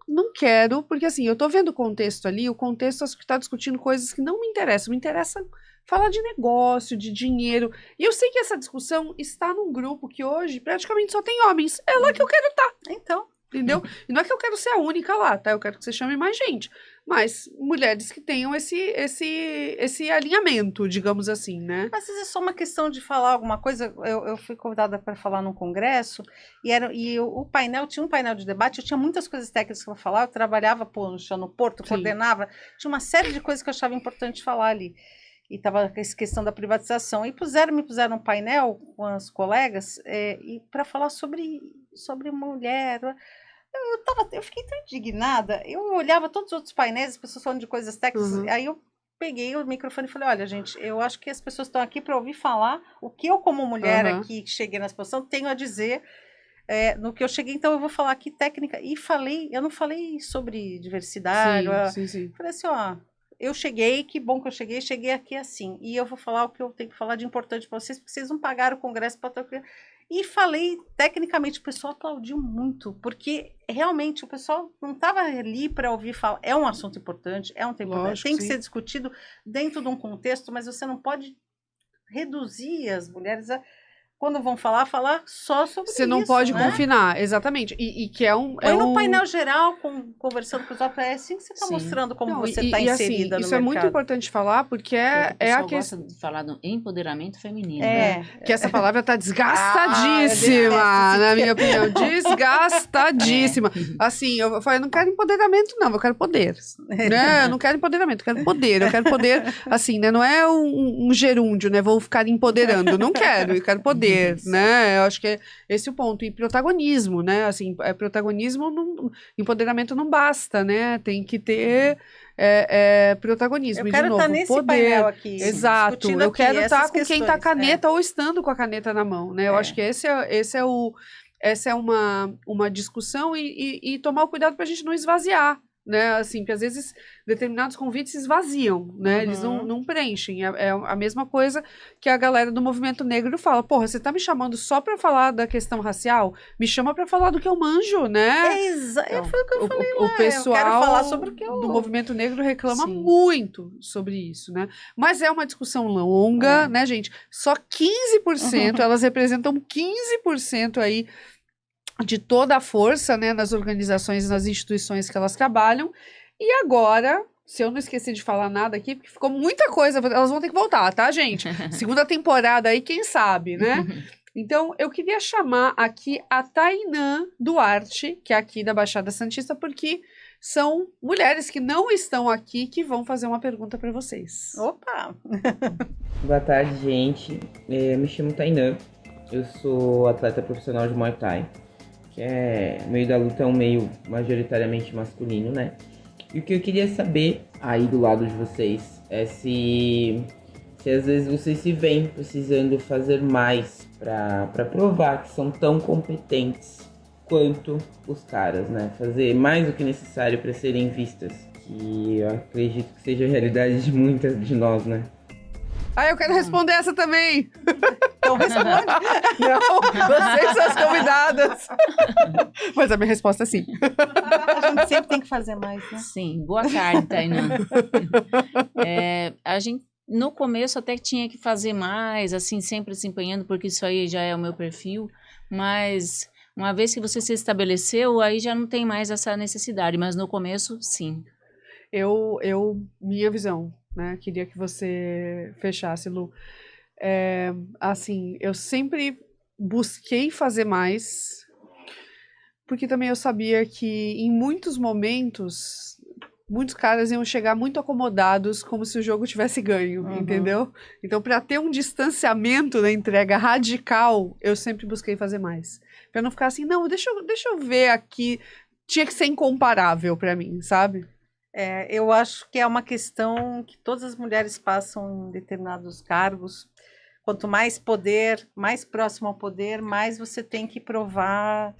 não quero, porque assim, eu tô vendo o contexto ali, o contexto acho que tá discutindo coisas que não me interessam. Me interessa falar de negócio, de dinheiro. E eu sei que essa discussão está num grupo que hoje praticamente só tem homens. É lá que eu quero estar. Então. Entendeu? E não é que eu quero ser a única lá, tá? Eu quero que você chame mais gente. Mas mulheres que tenham esse alinhamento, digamos assim, né? Mas às vezes é só uma questão de falar alguma coisa. Eu fui convidada para falar num congresso e o painel, tinha um painel de debate, eu tinha muitas coisas técnicas para falar, eu trabalhava no Porto, coordenava, tinha uma série de coisas que eu achava importante falar ali. E estava essa questão da privatização. E me puseram um painel com as colegas para falar sobre mulher. Eu fiquei tão indignada. Eu olhava todos os outros painéis, as pessoas falando de coisas técnicas. Aí eu peguei o microfone e falei, olha, gente, eu acho que as pessoas estão aqui para ouvir falar o que eu, como mulher aqui, que cheguei nessa posição, tenho a dizer no que eu cheguei. Então eu vou falar aqui técnica. E eu não falei sobre diversidade. Sim. Falei assim, eu cheguei, que bom que eu cheguei aqui assim. E eu vou falar o que eu tenho que falar de importante para vocês, porque vocês não pagaram o congresso para outra. E falei, tecnicamente, o pessoal aplaudiu muito, porque realmente o pessoal não estava ali para ouvir falar. É um assunto importante, é um tema importante, tem que ser discutido dentro de um contexto, mas você não pode reduzir as mulheres a, quando vão falar só sobre isso. Você não pode confinar, exatamente. E que é um... Põe no painel geral, conversando com os outros, é assim que você está mostrando como você está inserida assim, no mercado. Isso é muito importante falar, porque é a questão... gosta de falar do empoderamento feminino, Que essa palavra está desgastadíssima, na minha opinião. Desgastadíssima. Assim, eu falei, eu não quero empoderamento, não, eu quero poder. Né? Eu não quero empoderamento, eu quero poder. Eu quero poder, assim, né? Não é um gerúndio, né? Vou ficar empoderando. Não quero, eu quero poder. Né? Eu acho que é esse o ponto. E protagonismo, né? Assim, protagonismo, empoderamento não basta, né? Tem que ter protagonismo. Eu quero estar nesse poder. Painel aqui. Exato. Eu quero estar com quem está caneta ou estando com a caneta na mão, né? Eu acho que essa é uma discussão e tomar o cuidado para a gente não esvaziar. Né, assim, porque às vezes determinados convites se esvaziam, né, eles não preenchem, é a mesma coisa que a galera do movimento negro fala, porra, você tá me chamando só pra falar da questão racial? Me chama pra falar do que eu manjo, né? Então, foi o que eu falei lá, o pessoal eu quero falar sobre o que eu... do movimento negro reclama muito sobre isso, né, mas é uma discussão longa, né, gente, só 15%, elas representam 15% aí de toda a força, né, nas organizações, nas instituições que elas trabalham. E agora, se eu não esqueci de falar nada aqui, porque ficou muita coisa, elas vão ter que voltar, tá, gente? Segunda temporada aí, quem sabe, né? Então, eu queria chamar aqui a Tainã Duarte, que é aqui da Baixada Santista, porque são mulheres que não estão aqui que vão fazer uma pergunta para vocês. Opa! Boa tarde, gente. Me chamo Tainã. Eu sou atleta profissional de Muay Thai, que o meio da luta é um meio majoritariamente masculino, né? E o que eu queria saber aí do lado de vocês é se às vezes vocês se veem precisando fazer mais para provar que são tão competentes quanto os caras, né? Fazer mais do que necessário para serem vistas, que eu acredito que seja a realidade de muitas de nós, né? Eu quero responder essa também. Então responde. Não, vocês são as convidadas. Mas a minha resposta é sim. A gente sempre tem que fazer mais, né? Sim, boa tarde, Tainã. A gente, no começo, até tinha que fazer mais, assim, sempre se empenhando, porque isso aí já é o meu perfil, mas uma vez que você se estabeleceu, aí já não tem mais essa necessidade, mas no começo, sim. Minha visão, né? Queria que você fechasse, Lu. Assim, eu sempre busquei fazer mais, porque também eu sabia que em muitos momentos, muitos caras iam chegar muito acomodados, como se o jogo tivesse ganho, entendeu? Então, para ter um distanciamento da entrega radical, eu sempre busquei fazer mais. Para não ficar assim, não, deixa eu ver aqui, tinha que ser incomparável para mim, sabe? Eu acho que é uma questão que todas as mulheres passam em determinados cargos. Quanto mais poder, mais próximo ao poder, mais você tem que provar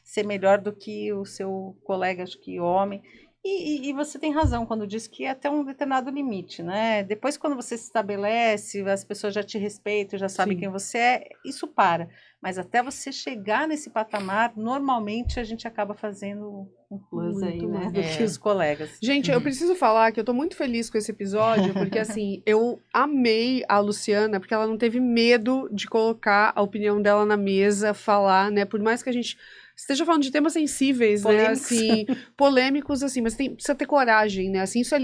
ser melhor do que o seu colega, acho que homem. E você tem razão quando diz que é até um determinado limite, né? Depois, quando você se estabelece, as pessoas já te respeitam, já sabem quem você é, isso para. Mas até você chegar nesse patamar, normalmente a gente acaba fazendo um plus muito aí, né? Do que os colegas. Gente, eu preciso falar que eu tô muito feliz com esse episódio, porque assim, eu amei a Luciana, porque ela não teve medo de colocar a opinião dela na mesa, falar, né? Por mais que a gente esteja falando de temas sensíveis, polêmicos, né, assim, polêmicos, assim, mas precisa ter coragem, né, assim, isso é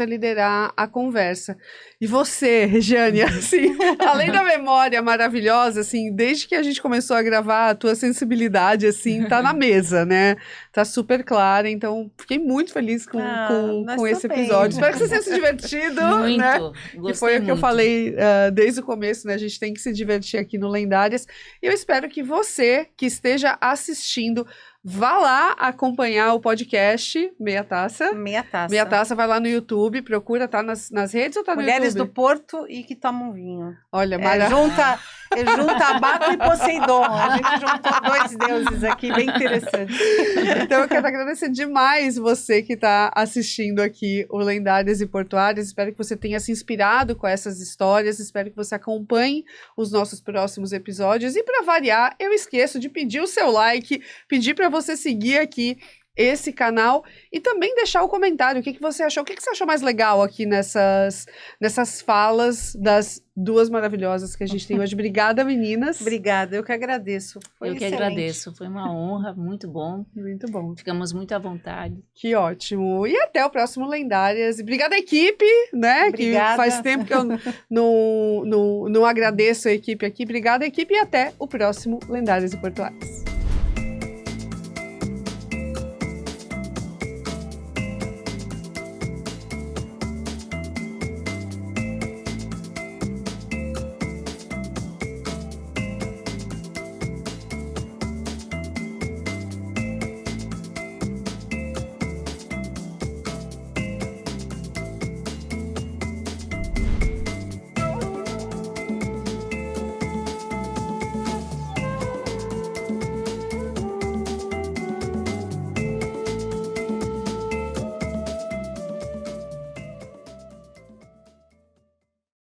liderar a conversa. E você, Regiane, assim, além da memória maravilhosa, assim, desde que a gente começou a gravar, a tua sensibilidade, assim, tá na mesa, né, tá super clara, então fiquei muito feliz com esse episódio. Espero que você tenha se divertido, muito, né, gostei e foi muito. O que eu falei desde o começo, né, a gente tem que se divertir aqui no Lendárias, e eu espero que você, que esteja assistindo, vá lá acompanhar o podcast Meia Taça. Meia Taça. Meia Taça, vai lá no YouTube, procura, tá nas redes ou tá no Mulheres YouTube? do Porto e que tomam vinho. Olha, maravilha. Junta Baco e Poseidon. A gente juntou 2 deuses aqui, bem interessante. Então eu quero agradecer demais você que está assistindo aqui o Lendárias e Portuárias. Espero que você tenha se inspirado com essas histórias. Espero que você acompanhe os nossos próximos episódios. E para variar, eu esqueço de pedir o seu like, pedir para você seguir aqui esse canal e também deixar o comentário. O que você achou? O que você achou mais legal aqui nessas falas das 2 maravilhosas que a gente tem hoje? Obrigada, meninas. Obrigada, eu que agradeço. Foi Eu que excelente. agradeço, foi uma honra, muito bom. Muito bom. Ficamos muito à vontade. Que ótimo. E até o próximo Lendárias. E obrigada, equipe, né? Obrigada. Que faz tempo que eu não agradeço a equipe aqui. Obrigada, equipe, e até o próximo Lendárias e Portuárias.